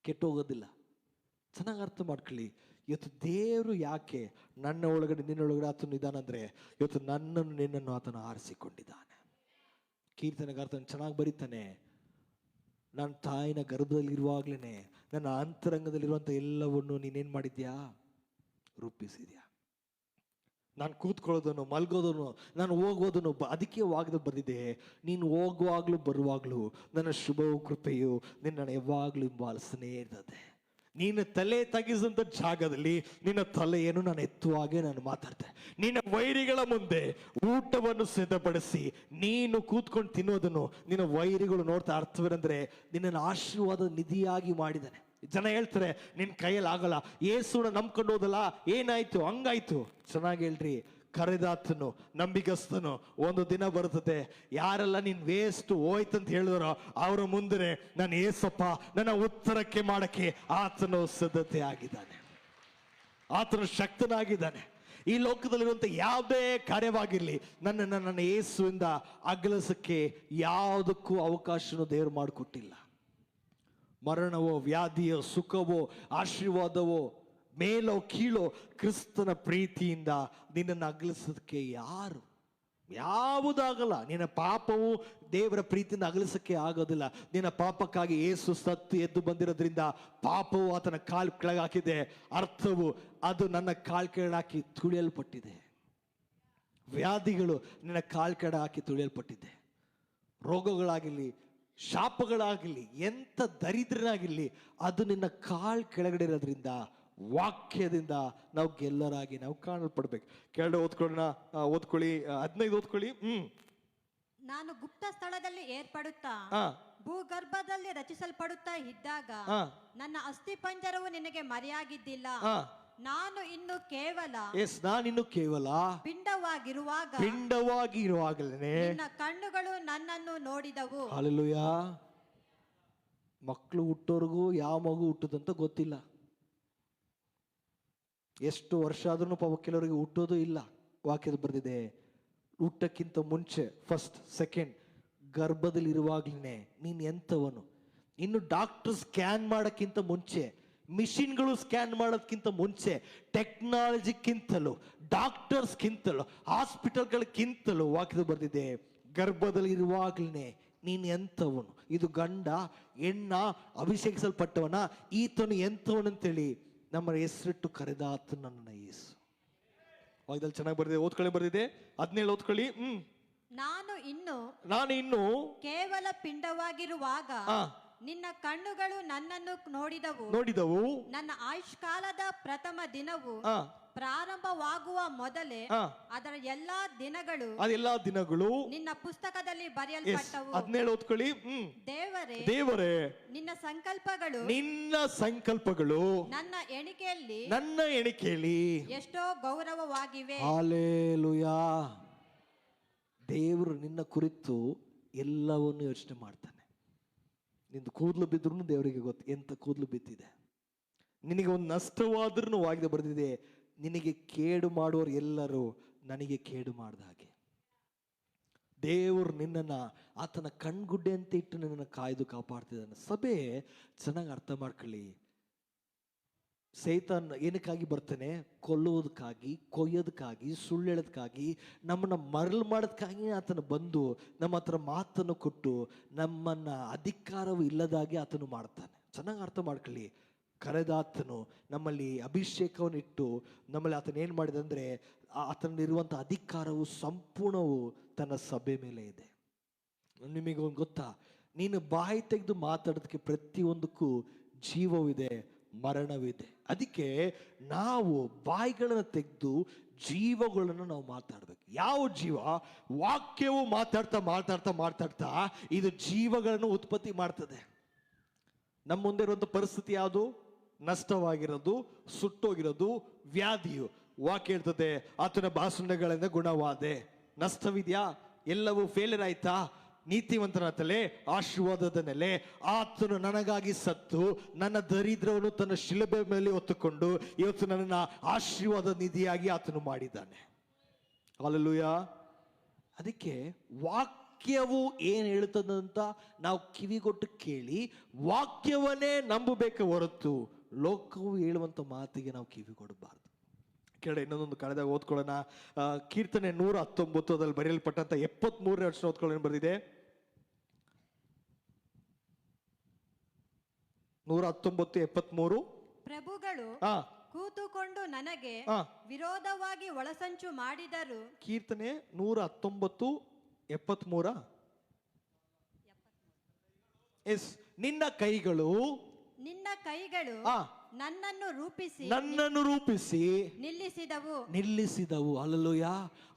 ಕೆಟ್ಟೋಗೋದಿಲ್ಲ. ಚೆನ್ನಾಗಿ ಅರ್ಥ ಮಾಡ್ಕೊಳ್ಳಿ. ಇವತ್ತು ದೇವರು ಯಾಕೆ ನನ್ನ ಒಳಗಡೆ ನಿನ್ನೊಳಗಡೆ ಆತನು ಇದ್ದಾನಂದ್ರೆ, ಇವತ್ತು ನನ್ನನ್ನು ನಿನ್ನನ್ನು ಆತನು ಆರಿಸಿಕೊಂಡಿದ್ದಾನೆ. ಕೀರ್ತನೆಗಾರ್ತನ ಚೆನ್ನಾಗಿ ಬರೀತಾನೆ, ನನ್ನ ತಾಯಿನ ಗರ್ಭದಲ್ಲಿ ಇರುವಾಗ್ಲೇನೆ ನನ್ನ ಅಂತರಂಗದಲ್ಲಿರುವಂಥ ಎಲ್ಲವನ್ನು ನೀನೇನ್ ಮಾಡಿದ್ಯಾ, ರೂಪಿಸಿದ್ಯಾ. ನಾನು ಕೂತ್ಕೊಳ್ಳೋದನ್ನು, ಮಲ್ಗೋದನ್ನು, ನಾನು ಹೋಗೋದನ್ನು ಅದಕ್ಕೆ ವಾಗ್ದಲ್ಲಿ ಬಂದಿದೆ, ನೀನು ಹೋಗುವಾಗ್ಲೂ ಬರುವಾಗ್ಲೂ ನನ್ನ ಶುಭವು ಕೃಪೆಯು ನಿನ್ನನ್ನು ಯಾವಾಗ್ಲೂ ಹಿಂಬಾಲಿಸನೇ ಇರ್ತದೆ. ನೀನು ತಲೆ ತಗ್ಗಿಸಿದಂಥ ಜಾಗದಲ್ಲಿ ನಿನ್ನ ತಲೆಯನ್ನು ನಾನು ಎತ್ತುವಾಗೆ ನಾನು ಮಾತಾಡ್ತೆ. ನಿನ್ನ ವೈರಿಗಳ ಮುಂದೆ ಊಟವನ್ನು ಸಿದ್ಧಪಡಿಸಿ ನೀನು ಕೂತ್ಕೊಂಡು ತಿನ್ನೋದನ್ನು ನಿನ್ನ ವೈರಿಗಳು ನೋಡ್ತಾ ಅರ್ಥವೇನೆಂದ್ರೆ ನಿನ್ನನ್ನು ಆಶೀರ್ವಾದ ನಿಧಿಯಾಗಿ ಮಾಡಿದ್ದಾನೆ. ಜನ ಹೇಳ್ತಾರೆ ನಿನ್ನ ಕೈಯಲ್ಲಿ ಆಗಲ್ಲ, ಯೇಸುನ ನಂಬ್ಕೊಂಡು ಹೋದಲ್ಲ, ಏನಾಯ್ತು, ಹಂಗಾಯ್ತು. ಚೆನ್ನಾಗಿ ಹೇಳ್ರಿ, ಕರೆದಾತನು ನಂಬಿಗಸ್ತನು. ಒಂದು ದಿನ ಬರುತ್ತದೆ, ಯಾರೆಲ್ಲ ನೀನ್ ವೇಸ್ಟ್ ಹೋಯ್ತಂತ ಹೇಳಿದರೋ ಅವರ ಮುಂದೆ ನಾನು ಏಸಪ್ಪ ನನ್ನ ಉತ್ತರಕ್ಕೆ ಮಾಡಕ್ಕೆ ಆತನು ಸಿದ್ಧತೆ ಆಗಿದ್ದಾನೆ, ಆತನು ಶಕ್ತನಾಗಿದ್ದಾನೆ. ಈ ಲೋಕದಲ್ಲಿರುವಂತ ಯಾವುದೇ ಕಾರ್ಯವಾಗಿರ್ಲಿ ನನ್ನ ಯೇಸುವಿಂದ ಅಗಲಿಸಕ್ಕೆ ಯಾವುದಕ್ಕೂ ಅವಕಾಶನೂ ದೇವರು ಮಾಡಿಕೊಟ್ಟಿಲ್ಲ. ಮರಣವೋ, ವ್ಯಾಧಿಯೋ, ಸುಖವೋ, ಆಶೀರ್ವಾದವೋ, ಮೇಲೋ ಕೀಳೋ, ಕ್ರಿಸ್ತನ ಪ್ರೀತಿಯಿಂದ ನಿನ್ನನ್ನು ಅಗಲಿಸೋದಕ್ಕೆ ಯಾವುದಾಗಲ್ಲ. ನಿನ್ನ ಪಾಪವು ದೇವರ ಪ್ರೀತಿಯಿಂದ ಅಗಲಿಸಕ್ಕೆ ಆಗೋದಿಲ್ಲ. ನಿನ್ನ ಪಾಪಕ್ಕಾಗಿ ಯೇಸು ಸತ್ತು ಎದ್ದು ಬಂದಿರೋದ್ರಿಂದ ಪಾಪವು ಆತನ ಕಾಲು ಕೆಳಗೆ ಹಾಕಿದೆ. ಅರ್ಥವು ಅದು ನನ್ನ ಕಾಲು ಕೆಳಗೆ ಹಾಕಿ ತುಳಿಯಲ್ಪಟ್ಟಿದೆ. ವ್ಯಾಧಿಗಳು ನಿನ್ನ ಕಾಲು ಕೆಳಗೆ ಹಾಕಿ ತುಳಿಯಲ್ಪಟ್ಟಿದೆ. ರೋಗಗಳಾಗಿರಲಿ, ಶಾಪಗಳಾಗಿರಲಿ, ಎಂಥ ದರಿದ್ರನಾಗಿರಲಿ, ಅದು ನಿನ್ನ ಕಾಲ್ ಕೆಳಗಡೆ ಇರೋದ್ರಿಂದ ವಾಕ್ಯದಿಂದ ನಾವು ಗೆಲ್ಲರಾಗಿ ನಾವು ಕಾಣಲ್ಪಡ್ಬೇಕು. ಕೆಳಗಡೆ ಓದ್ಕೊಳ್ಳಿ 15 ಓದ್ಕೊಳ್ಳಿ. ನಾನು ಗುಪ್ತ ಸ್ಥಳದಲ್ಲಿ ಏರ್ಪಡುತ್ತಾ ಭೂಗರ್ಭದಲ್ಲಿ ರಚಿಸಲ್ಪಡುತ್ತಾ ಇದ್ದಾಗ ನನ್ನ ಅಸ್ಥಿ ಪಂಜರವು ನಿನಗೆ ಮರೆಯಾಗಿದ್ದಿಲ್ಲ. ನಾನು ಇನ್ನು ಕೇವಲ ಪಿಂಡವಾಗಿರುವಾಗಲೇ ನಿನ್ನ ಕಣ್ಣುಗಳು ನನ್ನನ್ನು ನೋಡಿದವು. ಹಲ್ಲೆಲೂಯಾ. ಮಕ್ಕಳು ಹುಟ್ಟೋರ್ಗೂ ಯಾವ ಮಗು ಹುಟ್ಟುದಂತ ಗೊತ್ತಿಲ್ಲ. ಎಷ್ಟು ವರ್ಷ ಆದ್ರೂ ಪಾಪ ಕೆಲವರಿಗೆ ಹುಟ್ಟೋದು ಇಲ್ಲ. ವಾಕ್ಯದ ಬರೆದಿದೆ, ಹುಟ್ಟಕ್ಕಿಂತ ಮುಂಚೆ ಫಸ್ಟ್ ಸೆಕೆಂಡ್ ಗರ್ಭದಲ್ಲಿ ಇರುವಾಗ್ಲೇ ನೀನ್ ಎಂಥವನು. ಇನ್ನು ಡಾಕ್ಟರ್ ಸ್ಕ್ಯಾನ್ ಮಾಡೋಕ್ಕಿಂತ ಮುಂಚೆ, ಮಿಷಿನ್ಗಳು ಸ್ಕ್ಯಾನ್ ಮಾಡೋದಕ್ಕಿಂತ ಮುಂಚೆ, ಟೆಕ್ನಾಲಜಿಕ್ಕಿಂತಲೂ, ಡಾಕ್ಟರ್ಸ್ಗಿಂತಲೂ, ಹಾಸ್ಪಿಟಲ್ಗಳಕ್ಕಿಂತಲೂ ವಾಕ್ಯದ ಬರೆದಿದೆ, ಗರ್ಭದಲ್ಲಿ ಇರುವಾಗ್ಲೇ ನೀನ್ ಎಂಥವನು, ಇದು ಗಂಡ ಹೆಣ್ಣ, ಅಭಿಷೇಕಿಸಲ್ಪಟ್ಟವನ, ಈತನು ಎಂಥವನು ಅಂತೇಳಿ ನಮ್ಮ ಹೆಸರಿಟ್ಟು ಕರೆದಾತ ನನ್ನ ಯೇಸು. ವಾಕ್ಯದಲ್ಲಿ ಚೆನ್ನಾಗಿ ಬರೆದಿದೆ, ಓದ್ಕೊಳ್ಳಿ ಬರೆದಿದೆ. 17 ಓದ್ಕೊಳ್ಳಿ. ನಾನು ಇನ್ನು ಕೇವಲ ಪಿಂಡವಾಗಿರುವಾಗ ನಿನ್ನ ಕಣ್ಣುಗಳು ನನ್ನನ್ನು ನೋಡಿದವು. ನನ್ನ ಆಯುಷ್ಕಾಲದ ಪ್ರಥಮ ದಿನವು ಪ್ರಾರಂಭವಾಗುವ ಮೊದಲೇ ಅದರ ಎಲ್ಲಾ ದಿನಗಳು ನಿನ್ನ ಪುಸ್ತಕದಲ್ಲಿ ಬರೆಯಲ್ಪಟ್ಟವು. 17 ಓದ್ಕೊಳ್ಳಿ. ದೇವರೇ ನಿನ್ನ ಸಂಕಲ್ಪಗಳು ನನ್ನ ಎಣಿಕೆಯಲ್ಲಿ ಎಷ್ಟೋ ಗೌರವವಾಗಿವೆ. ಹಲ್ಲೆಲೂಯಾ. ದೇವರು ನಿನ್ನ ಕುರಿತು ಎಲ್ಲವನ್ನು ಯೋಚನೆ ಮಾಡ್ತಾನೆ. ನಿಂದು ಕೂದಲು ಬಿದ್ರೂ ದೇವರಿಗೆ ಗೊತ್ತು ಎಂತ ಕೂದಲು ಬಿದ್ದಿದೆ. ನಿನಗೆ ಒಂದು ನಷ್ಟವಾದ್ರೂ ವಾಗಿದೆ ಬರೆದಿದೆ, ನಿನಗೆ ಕೇಡು ಮಾಡುವವರು ಎಲ್ಲರೂ ನನಗೆ ಕೇಡು ಮಾಡಿದ ಹಾಗೆ. ದೇವರು ನಿನ್ನನ್ನ ಆತನ ಕಣ್ಗುಡ್ಡೆ ಅಂತ ಇಟ್ಟು ನಿನ್ನನ್ನು ಕಾಯ್ದು ಕಾಪಾಡ್ತಿದ್ದಾನೆ. ಸಭೆ ಚೆನ್ನಾಗಿ ಅರ್ಥ ಮಾಡ್ಕೊಳ್ಳಿ. ಸೈತಾನ್ ಏನಕ್ಕಾಗಿ ಬರ್ತಾನೆ? ಕೊಲ್ಲುವುದಕ್ಕಾಗಿ, ಕೊಯ್ಯೋದಕ್ಕಾಗಿ, ಸುಳ್ಳೇಳೋದಕ್ಕಾಗಿ, ನಮ್ಮನ್ನ ಮರಳು ಮಾಡೋದಕ್ಕಾಗಿ ಆತನು ಬಂದು ನಮ್ಮ ಹತ್ರ ಮಾತನ್ನು ಕೊಟ್ಟು ನಮ್ಮನ್ನ ಅಧಿಕಾರವು ಇಲ್ಲದಾಗಿ ಆತನು ಮಾಡ್ತಾನೆ. ಚೆನ್ನಾಗಿ ಅರ್ಥ ಮಾಡ್ಕೊಳ್ಳಿ. ಕರೆದಾತನು ನಮ್ಮಲ್ಲಿ ಅಭಿಷೇಕವನ್ನು ಇಟ್ಟು ನಮ್ಮಲ್ಲಿ ಆತನ ಏನು ಮಾಡಿದೆ ಅಂದರೆ ಆತನಲ್ಲಿರುವಂಥ ಅಧಿಕಾರವು ಸಂಪೂರ್ಣವು ತನ್ನ ಸಭೆ ಮೇಲೆ ಇದೆ. ನಿಮಗೆ ಒಂದು ಗೊತ್ತಾ, ನೀನು ಬಾಯಿ ತೆಗೆದು ಮಾತಾಡೋದಕ್ಕೆ ಪ್ರತಿಯೊಂದಕ್ಕೂ ಜೀವವಿದೆ, ಮರಣವಿದೆ. ಅದಕ್ಕೆ ನಾವು ಬಾಯಿಗಳನ್ನು ತೆಗೆದು ಜೀವಗಳನ್ನು ನಾವು ಮಾತಾಡ್ಬೇಕು. ಯಾವ ಜೀವ? ವಾಕ್ಯವು ಮಾತಾಡ್ತಾ ಇದು ಜೀವಗಳನ್ನು ಉತ್ಪತ್ತಿ ಮಾಡ್ತದೆ. ನಮ್ಮ ಮುಂದೆ ಇರುವಂಥ ಪರಿಸ್ಥಿತಿ ಯಾವುದು? ನಷ್ಟವಾಗಿರೋದು, ಸುಟ್ಟೋಗಿರೋದು, ವ್ಯಾಧಿಯು. ವಾಕ್ಯ ಹೇಳ್ತದೆ, ಆತನ ಭಾಷಣಗಳಿಂದ ಗುಣವಾದೆ. ನಷ್ಟವಿದ್ಯಾ? ಎಲ್ಲವೂ ಫೇಲಿಯರ್ ಆಯ್ತಾ? ನೀತಿವಂತನ ತಲೆ ಆಶೀರ್ವಾದದ ನೆಲೆ. ಆತನು ನನಗಾಗಿ ಸತ್ತು ನನ್ನ ದರಿದ್ರವನ್ನು ತನ್ನ ಶಿಲುಬೆ ಮೇಲೆ ಹೊತ್ತುಕೊಂಡು ಇವತ್ತು ನನ್ನನ್ನು ಆಶೀರ್ವಾದ ನಿಧಿಯಾಗಿ ಆತನು ಮಾಡಿದ್ದಾನೆ. ಹಲ್ಲೆಲೂಯಾ. ಅದಕ್ಕೆ ವಾಕ್ಯವು ಏನು ಹೇಳ್ತದಂತ ನಾವು ಕಿವಿಗೊಟ್ಟು ಕೇಳಿ ವಾಕ್ಯವನ್ನೇ ನಂಬಬೇಕು ಹೊರತು ಲೋಕವು ಹೇಳುವಂತ ಮಾತಿಗೆ ನಾವು ಕಿವಿ ಕೊಡಬಾರ್ದು. ಕೆಳಗಡೆ ಇನ್ನೊಂದು ಕಳೆದಾಗ ಓದ್ಕೊಳ್ಳೋಣ. ಕೀರ್ತನೆ 119 ಅದ್ರಲ್ಲಿ ಬರೆಯಲ್ಪಟ್ಟಂತ 73ನೇ ವರ್ಷ ಓದ್ಕೊಳ್ಳೋಣ. ಬರೆದಿದೆ 119:73. ಪ್ರಭುಗಳು ಕೂತುಕೊಂಡು ನನಗೆ ವಿರೋಧವಾಗಿ ಒಳಸಂಚು ಮಾಡಿದರು. ಕೀರ್ತನೆ 119:73. ಎಸ್, ನಿನ್ನ ಕೈಗಳು ನನ್ನನ್ನು ರೂಪಿಸಿ ನಿಲ್ಲಿಸಿದವು. ಹಲ್ಲೆಲೂಯಾ.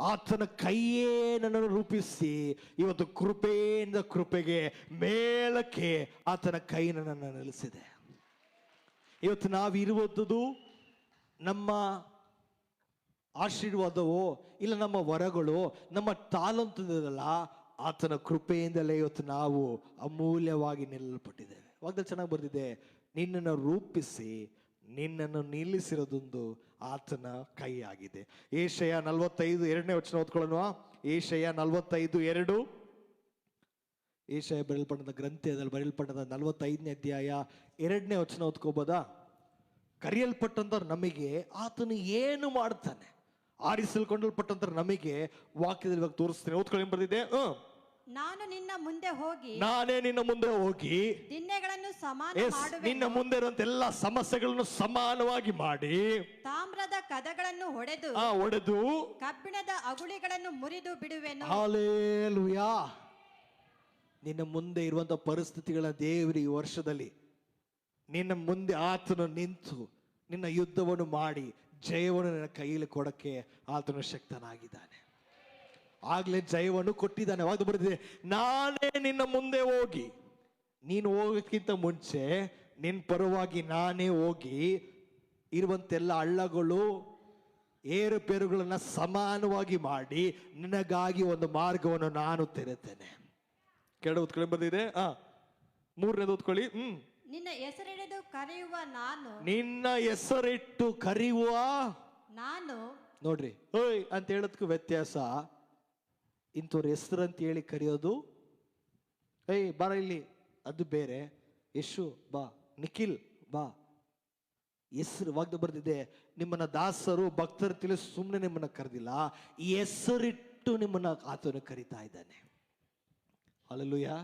ಆತನ ಕೈಯೇ ನನ್ನನ್ನು ರೂಪಿಸಿ ಇವತ್ತು ಕೃಪೆಯಿಂದ ಕೃಪೆಗೆ ಮೇಲಕ್ಕೆ ಆತನ ಕೈ ನನ್ನನ್ನು ನಿಲ್ಲಿಸಿದೆ. ಇವತ್ತು ನಾವಿರುವುದು ನಮ್ಮ ಆಶೀರ್ವಾದವೋ ಇಲ್ಲ ನಮ್ಮ ವರಗಳು ನಮ್ಮ ತಾಲಂತದಲ್ಲ, ಆತನ ಕೃಪೆಯಿಂದಲೇ ಇವತ್ತು ನಾವು ಅಮೂಲ್ಯವಾಗಿ ನಿಲ್ಲಲ್ಪಟ್ಟಿದ್ದೇವೆ. ವಾಗ್ದಾನ ಚೆನ್ನಾಗಿ ಬರೆದಿದೆ, ನಿನ್ನನ್ನು ರೂಪಿಸಿ ನಿನ್ನನ್ನು ನಿಲ್ಲಿಸಿರೋದೊಂದು ಆತನ ಕೈ ಆಗಿದೆ. ಏಷಯ 45:2 ವಚನ ಓದ್ಕೊಳ್ಳೋಣ. ಏಷಯ 45:2. ಏಷಯ ಬರೆಯಲ್ಪಟ್ಟಂತ ಗ್ರಂಥದಲ್ಲಿ ಬರೆಯಲ್ಪಟ್ಟಂತ 45ನೇ ಅಧ್ಯಾಯ 2ನೇ ವಚನ ಓದ್ಕೋಬೋದಾ? ಕರೆಯಲ್ಪಟ್ಟಂತ ನಮಗೆ ಆತನು ಏನು ಮಾಡ್ತಾನೆ, ಆರಿಸಲ್ಕೊಂಡಲ್ಪಟ್ಟಂತ ನಮಗೆ ವಾಕ್ಯದಲ್ಲಿ ಇವಾಗ ತೋರಿಸ್ತೇನೆ. ಓದ್ಕೊಳ್ಳಿ ಬರ್ದಿದೆ. ನಾನೇ ನಿನ್ನ ಮುಂದೆ ಹೋಗಿ ದಿನ್ನೆಗಳನ್ನು ಸಮಾನ ಮಾಡುವೆನು. ನಿನ್ನ ಮುಂದೆ ಇರುವಂತ ಎಲ್ಲ ಸಮಸ್ಯೆಗಳನ್ನು ಸಮಾನವಾಗಿ ಮಾಡಿ ತಾಮ್ರದ ಕದಗಳನ್ನು ಹೊಡೆದು ಕಬ್ಬಿಣದ ಅಗುಳಿಗಳನ್ನು ಮುರಿದು ಬಿಡುವೆನು. ಹಲ್ಲೆಲೂಯಾ. ನಿನ್ನ ಮುಂದೆ ಇರುವಂತ ಪರಿಸ್ಥಿತಿಗಳ ದೇವರು ಈ ವರ್ಷದಲ್ಲಿ ನಿನ್ನ ಮುಂದೆ ಆತನು ನಿಂತು ನಿನ್ನ ಯುದ್ಧವನ್ನು ಮಾಡಿ ಜಯವನ್ನು ನಿನ್ನ ಕೈಯಲ್ಲಿ ಕೊಡಕ್ಕೆ ಆತನು ಶಕ್ತನಾಗಿದ್ದಾನೆ. ಆಗ್ಲೇ ಜಯವನ್ನು ಕೊಟ್ಟಿದ್ದಾನೆ. ಅವಾಗ ಬರೆದಿದೆ, ನಾನೇ ನಿನ್ನ ಮುಂದೆ ಹೋಗಿ. ನೀನು ಹೋಗೋಕ್ಕಿಂತ ಮುಂಚೆ ನಿನ್ನ ಪರವಾಗಿ ನಾನೇ ಹೋಗಿ ಇರುವಂತೆಲ್ಲ ಹಳ್ಳಗಳು ಏರುಪೇರುಗಳನ್ನ ಸಮಾನವಾಗಿ ಮಾಡಿ ನಿನಗಾಗಿ ಒಂದು ಮಾರ್ಗವನ್ನು ನಾನು ತೆರೆತೇನೆ. ಕೆಳ ಓದ್ಕೊಳ್ಳಿ ಬಂದಿದೆ. 3ನೇದು ಓದ್ಕೊಳ್ಳಿ. ನಿನ್ನ ಹೆಸರಿಡಿದು ಕರೆಯುವ ನಾನು. ನಿನ್ನ ಹೆಸರಿಟ್ಟು ಕರೆಯುವ ನಾನು. ನೋಡ್ರಿ, ಓಯ್ ಅಂತ ಹೇಳೋದಕ್ಕೂ ವ್ಯತ್ಯಾಸ. ಇಂಥವ್ರ ಹೆಸರು ಅಂತ ಹೇಳಿ ಕರೆಯೋದು, ಏಯ್ ಬಾರ ಇಲ್ಲಿ, ಅದು ಬೇರೆ. ಯಶು ಬಾ, ನಿಖಿಲ್ ಬಾ. ಹೆಸರು ವಾಗ್ದ ಬರ್ದಿದೆ, ನಿಮ್ಮನ್ನ ದಾಸರು ಭಕ್ತರು ತಿಳಿಸಿ ಸುಮ್ಮನೆ ನಿಮ್ಮನ್ನ ಕರೆದಿಲ್ಲ, ಈ ಹೆಸರಿಟ್ಟು ನಿಮ್ಮನ್ನ ಆತನು ಕರಿತಾ ಇದ್ದಾನೆ. ಹಲ್ಲೆಲೂಯಾ.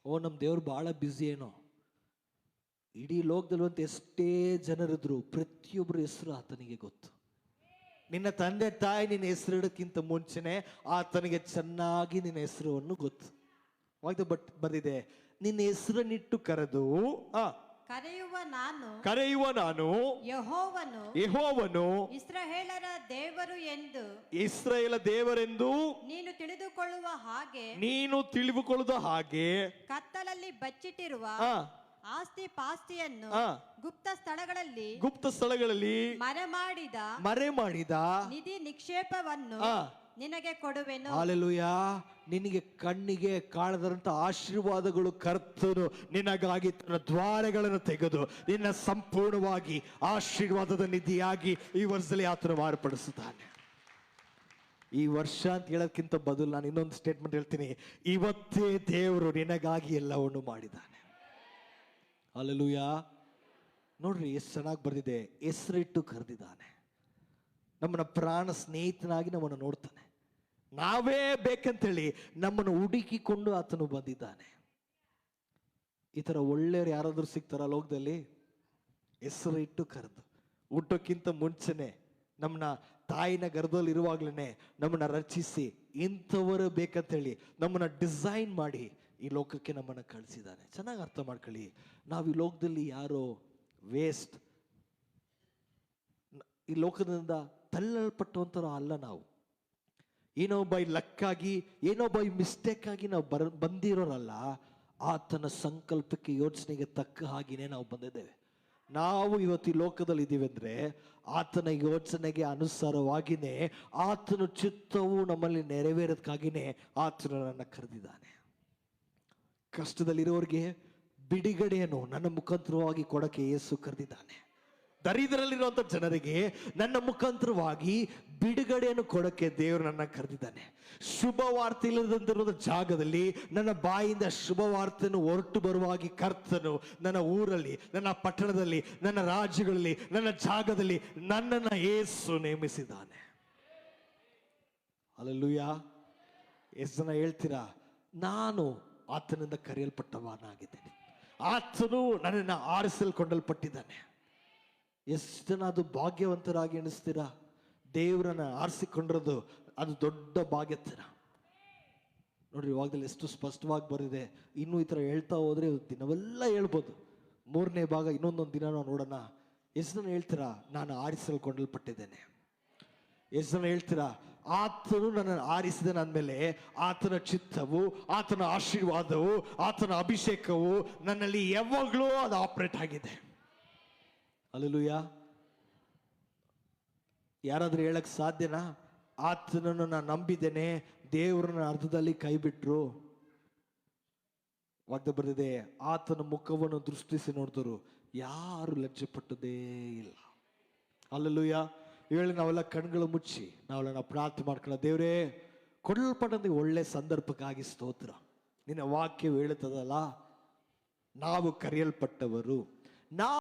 ಓ, ನಮ್ಮ ದೇವ್ರು ಬಹಳ ಬ್ಯುಸಿ ಏನೋ. ಇಡೀ ಲೋಕದಲ್ಲಿರುವಂತ ಎಷ್ಟೇ ಜನರಿದ್ರು ಪ್ರತಿಯೊಬ್ಬರ ಹೆಸರು ಆತನಿಗೆ ಗೊತ್ತು. ನಿನ್ನ ತಂದೆ ತಾಯಿ ನಿನ್ನ ಹೆಸರಿಡಕ್ಕಿಂತ ಮುಂಚೆನೆ ಆತನಿಗೆ ಚೆನ್ನಾಗಿ ನಿನ್ನ ಹೆಸರನ್ನು ಗೊತ್ತು. ಬರ್ದಿದೆ, ನಿನ್ನ ಹೆಸರನ್ನಿಟ್ಟು ಕರೆದು ಕರೆಯುವ ನಾನು ಯೆಹೋವನು ಇಸ್ರಾಯೇಲರ ದೇವರು ಎಂದು ಇಸ್ರಾಯೇಲ ದೇವರೆಂದು ನೀನು ತಿಳಿದುಕೊಳ್ಳುವ ಹಾಗೆ ಕತ್ತಲಲ್ಲಿ ಬಚ್ಚಿಟ್ಟಿರುವ ಆಸ್ತಿ ಪಾಸ್ತಿಯನ್ನು ಗುಪ್ತ ಸ್ಥಳಗಳಲ್ಲಿ ಮರೆ ಮಾಡಿದ ನಿಧಿ ನಿಕ್ಷೇಪವನ್ನು ನಿನಗೆ ಕೊಡುವೆನು. ಹಲ್ಲೆಲೂಯಾ. ನಿನಗೆ ಕಣ್ಣಿಗೆ ಕಾಣದಂತ ಆಶೀರ್ವಾದಗಳು ಕರ್ತನು ನಿನಗಾಗಿ ತನ್ನ ದ್ವಾರಗಳನ್ನು ತೆಗೆದು ನಿನ್ನ ಸಂಪೂರ್ಣವಾಗಿ ಆಶೀರ್ವಾದದ ನಿಧಿಯಾಗಿ ಈ ವರ್ಷದಲ್ಲಿ ಆತನು ಮಾರ್ಪಡಿಸುತ್ತಾನೆ. ಈ ವರ್ಷ ಅಂತ ಹೇಳೋದಕ್ಕಿಂತ ಬದಲು ನಾನು ಇನ್ನೊಂದು ಸ್ಟೇಟ್ಮೆಂಟ್ ಹೇಳ್ತೀನಿ, ಇವತ್ತೇ ದೇವರು ನಿನಗಾಗಿ ಎಲ್ಲವನ್ನು ಮಾಡಿದ್ದಾನೆ. ಹಲ್ಲೆಲೂಯಾ. ನೋಡ್ರಿ ಎಷ್ಟು ಚೆನ್ನಾಗಿ ಬರ್ದಿದೆ, ಹೆಸರಿಟ್ಟು ಕರೆದಿದ್ದಾನೆ. ನಮ್ಮನ್ನ ಪ್ರಾಣ ಸ್ನೇಹಿತನಾಗಿ ನಮ್ಮನ್ನು ನೋಡ್ತಾನೆ. ನಾವೇ ಬೇಕಂತೇಳಿ ನಮ್ಮನ್ನು ಹುಡುಕಿಕೊಂಡು ಆತನು ಬಂದಿದ್ದಾನೆ. ಈ ತರ ಒಳ್ಳೆಯವ್ರು ಯಾರಾದ್ರೂ ಸಿಗ್ತಾರ ಲೋಕದಲ್ಲಿ? ಹೆಸರಿಟ್ಟು ಕರೆದು ಹುಟ್ಟೋಕ್ಕಿಂತ ಮುಂಚೆನೆ ನಮ್ಮನ್ನ ತಾಯಿನ ಗರ್ಭದಲ್ಲಿ ಇರುವಾಗ್ಲೇ ನಮ್ಮನ್ನ ರಚಿಸಿ ಇಂಥವರು ಬೇಕಂತೇಳಿ ನಮ್ಮನ್ನ ಡಿಸೈನ್ ಮಾಡಿ ಈ ಲೋಕಕ್ಕೆ ನಮ್ಮನ್ನು ಕಳಿಸಿದ್ದಾನೆ. ಚೆನ್ನಾಗಿ ಅರ್ಥ ಮಾಡ್ಕೊಳ್ಳಿ, ನಾವು ಈ ಲೋಕದಲ್ಲಿ ಯಾರೋ ವೇಸ್ಟ್, ಈ ಲೋಕದಿಂದ ತಳ್ಳಲ್ಪಟ್ಟಂತರ ಅಲ್ಲ. ನಾವು ಏನೋ ಬೈ ಲಕ್ಕಾಗಿ ಏನೋ ಬೈ ಮಿಸ್ಟೇಕ್ ಆಗಿ ನಾವು ಬಂದಿರೋರಲ್ಲ. ಆತನ ಸಂಕಲ್ಪಕ್ಕೆ ಯೋಚನೆಗೆ ತಕ್ಕ ಹಾಗೆಯೇ ನಾವು ಬಂದಿದ್ದೇವೆ. ನಾವು ಇವತ್ತು ಈ ಲೋಕದಲ್ಲಿ ಇದ್ದೀವಿ ಅಂದ್ರೆ ಆತನ ಯೋಚನೆಗೆ ಅನುಸಾರವಾಗಿನೇ ಆತನ ಚಿತ್ತವು ನಮ್ಮಲ್ಲಿ ನೆರವೇರೋದಕ್ಕಾಗಿನೇ ಆತನು ನನ್ನ ಕರೆದಿದ್ದಾನೆ. ಕಷ್ಟದಲ್ಲಿರೋರಿಗೆ ಬಿಡುಗಡೆಯನ್ನು ನನ್ನ ಮುಖಾಂತರವಾಗಿ ಕೊಡಕ್ಕೆ ಯೇಸು ಕರೆದಿದ್ದಾನೆ. ದರಿದ್ರಲ್ಲಿರುವಂತ ಜನರಿಗೆ ನನ್ನ ಮುಖಾಂತರವಾಗಿ ಬಿಡುಗಡೆಯನ್ನು ಕೊಡಕ್ಕೆ ದೇವರು ನನ್ನ ಕರೆದಿದ್ದಾನೆ. ಶುಭ ವಾರ್ತೆ ಇಲ್ಲದಂತಿರುವ ಜಾಗದಲ್ಲಿ ನನ್ನ ಬಾಯಿಂದ ಶುಭ ವಾರ್ತೆಯನ್ನು ಹೊರಟು ಬರುವಾಗಿ ಕರ್ತನು ನನ್ನ ಊರಲ್ಲಿ, ನನ್ನ ಪಟ್ಟಣದಲ್ಲಿ, ನನ್ನ ರಾಜ್ಯಗಳಲ್ಲಿ, ನನ್ನ ಜಾಗದಲ್ಲಿ ನನ್ನನ್ನು ಯೇಸು ನೇಮಿಸಿದ್ದಾನೆ. ಹಲ್ಲೆಲೂಯಾ. ಎಷ್ಟು ಜನ ಹೇಳ್ತೀರಾ, ನಾನು ಆತನಿಂದ ಕರೆಯಲ್ಪಟ್ಟವನಾಗಿದ್ದೇನೆ, ಆತನು ನನ್ನನ್ನು ಆರಿಸಲ್ಕೊಂಡಲ್ಪಟ್ಟಿದ್ದಾನೆ. ಎಷ್ಟು ಜನ ಅದು ಭಾಗ್ಯವಂತರಾಗಿ ಎಣಿಸ್ತೀರಾ? ದೇವರನ್ನ ಆರಿಸಿಕೊಂಡಿರೋದು ಅದು ದೊಡ್ಡ ಭಾಗ್ಯತರ ನೋಡ್ರಿ. ಇವಾಗದಲ್ಲಿ ಎಷ್ಟು ಸ್ಪಷ್ಟವಾಗಿ ಬರಿದೆ. ಇನ್ನೂ ಈ ಥರ ಹೇಳ್ತಾ ಹೋದ್ರೆ ದಿನವೆಲ್ಲ ಹೇಳ್ಬೋದು. 3ನೇ ಭಾಗ ಇನ್ನೊಂದೊಂದು ದಿನ ನಾವು ನೋಡೋಣ. ಎಷ್ಟು ಜನ ಹೇಳ್ತೀರಾ ನಾನು ಆರಿಸಲ್ಕೊಂಡಲ್ಪಟ್ಟಿದ್ದೇನೆ? ಎಷ್ಟು ಜನ ಹೇಳ್ತೀರಾ ಆತನು ನನ್ನನ್ನು ಆರಿಸಿದ ಅಂದಮೇಲೆ ಆತನ ಚಿತ್ತವು, ಆತನ ಆಶೀರ್ವಾದವು, ಆತನ ಅಭಿಷೇಕವು ನನ್ನಲ್ಲಿ ಯಾವಾಗಲೂ ಅದು ಆಪರೇಟ್ ಆಗಿದೆ. ಹಲ್ಲೆಲೂಯಾ. ಯಾರಾದ್ರೂ ಹೇಳಕ್ ಸಾಧ್ಯನಾ ಆತನನ್ನು ನಾನು ನಂಬಿದ್ದೇನೆ, ದೇವರನ್ನ ಅರ್ಧದಲ್ಲಿ ಕೈ ಬಿಟ್ರು? ವಾಗ್ದ ಬರೆದಿದೆ, ಆತನ ಮುಖವನ್ನು ದೃಷ್ಟಿಸಿ ನೋಡಿದರು ಯಾರು ಲಜ್ಜೆ ಪಟ್ಟದೇ ಇಲ್ಲ. ಹಲ್ಲೆಲೂಯಾ. ಹೇಳಿ ನಾವೆಲ್ಲ ಕಣ್ಗಳು ಮುಚ್ಚಿ ನಾವೆಲ್ಲ ಪ್ರಾರ್ಥನೆ ಮಾಡ್ಕೊಳ್ಳೋ. ದೇವರೇ, ಕೊಡಲ್ಪಟ್ಟಂತೆ ಒಳ್ಳೆ ಸಂದರ್ಭಕ್ಕಾಗಿ ಸ್ತೋತ್ರ. ನಿನ್ನ ವಾಕ್ಯವು ಹೇಳುತ್ತದಲ್ಲ, ನಾವು ಕರೆಯಲ್ಪಟ್ಟವರು, ನಾವು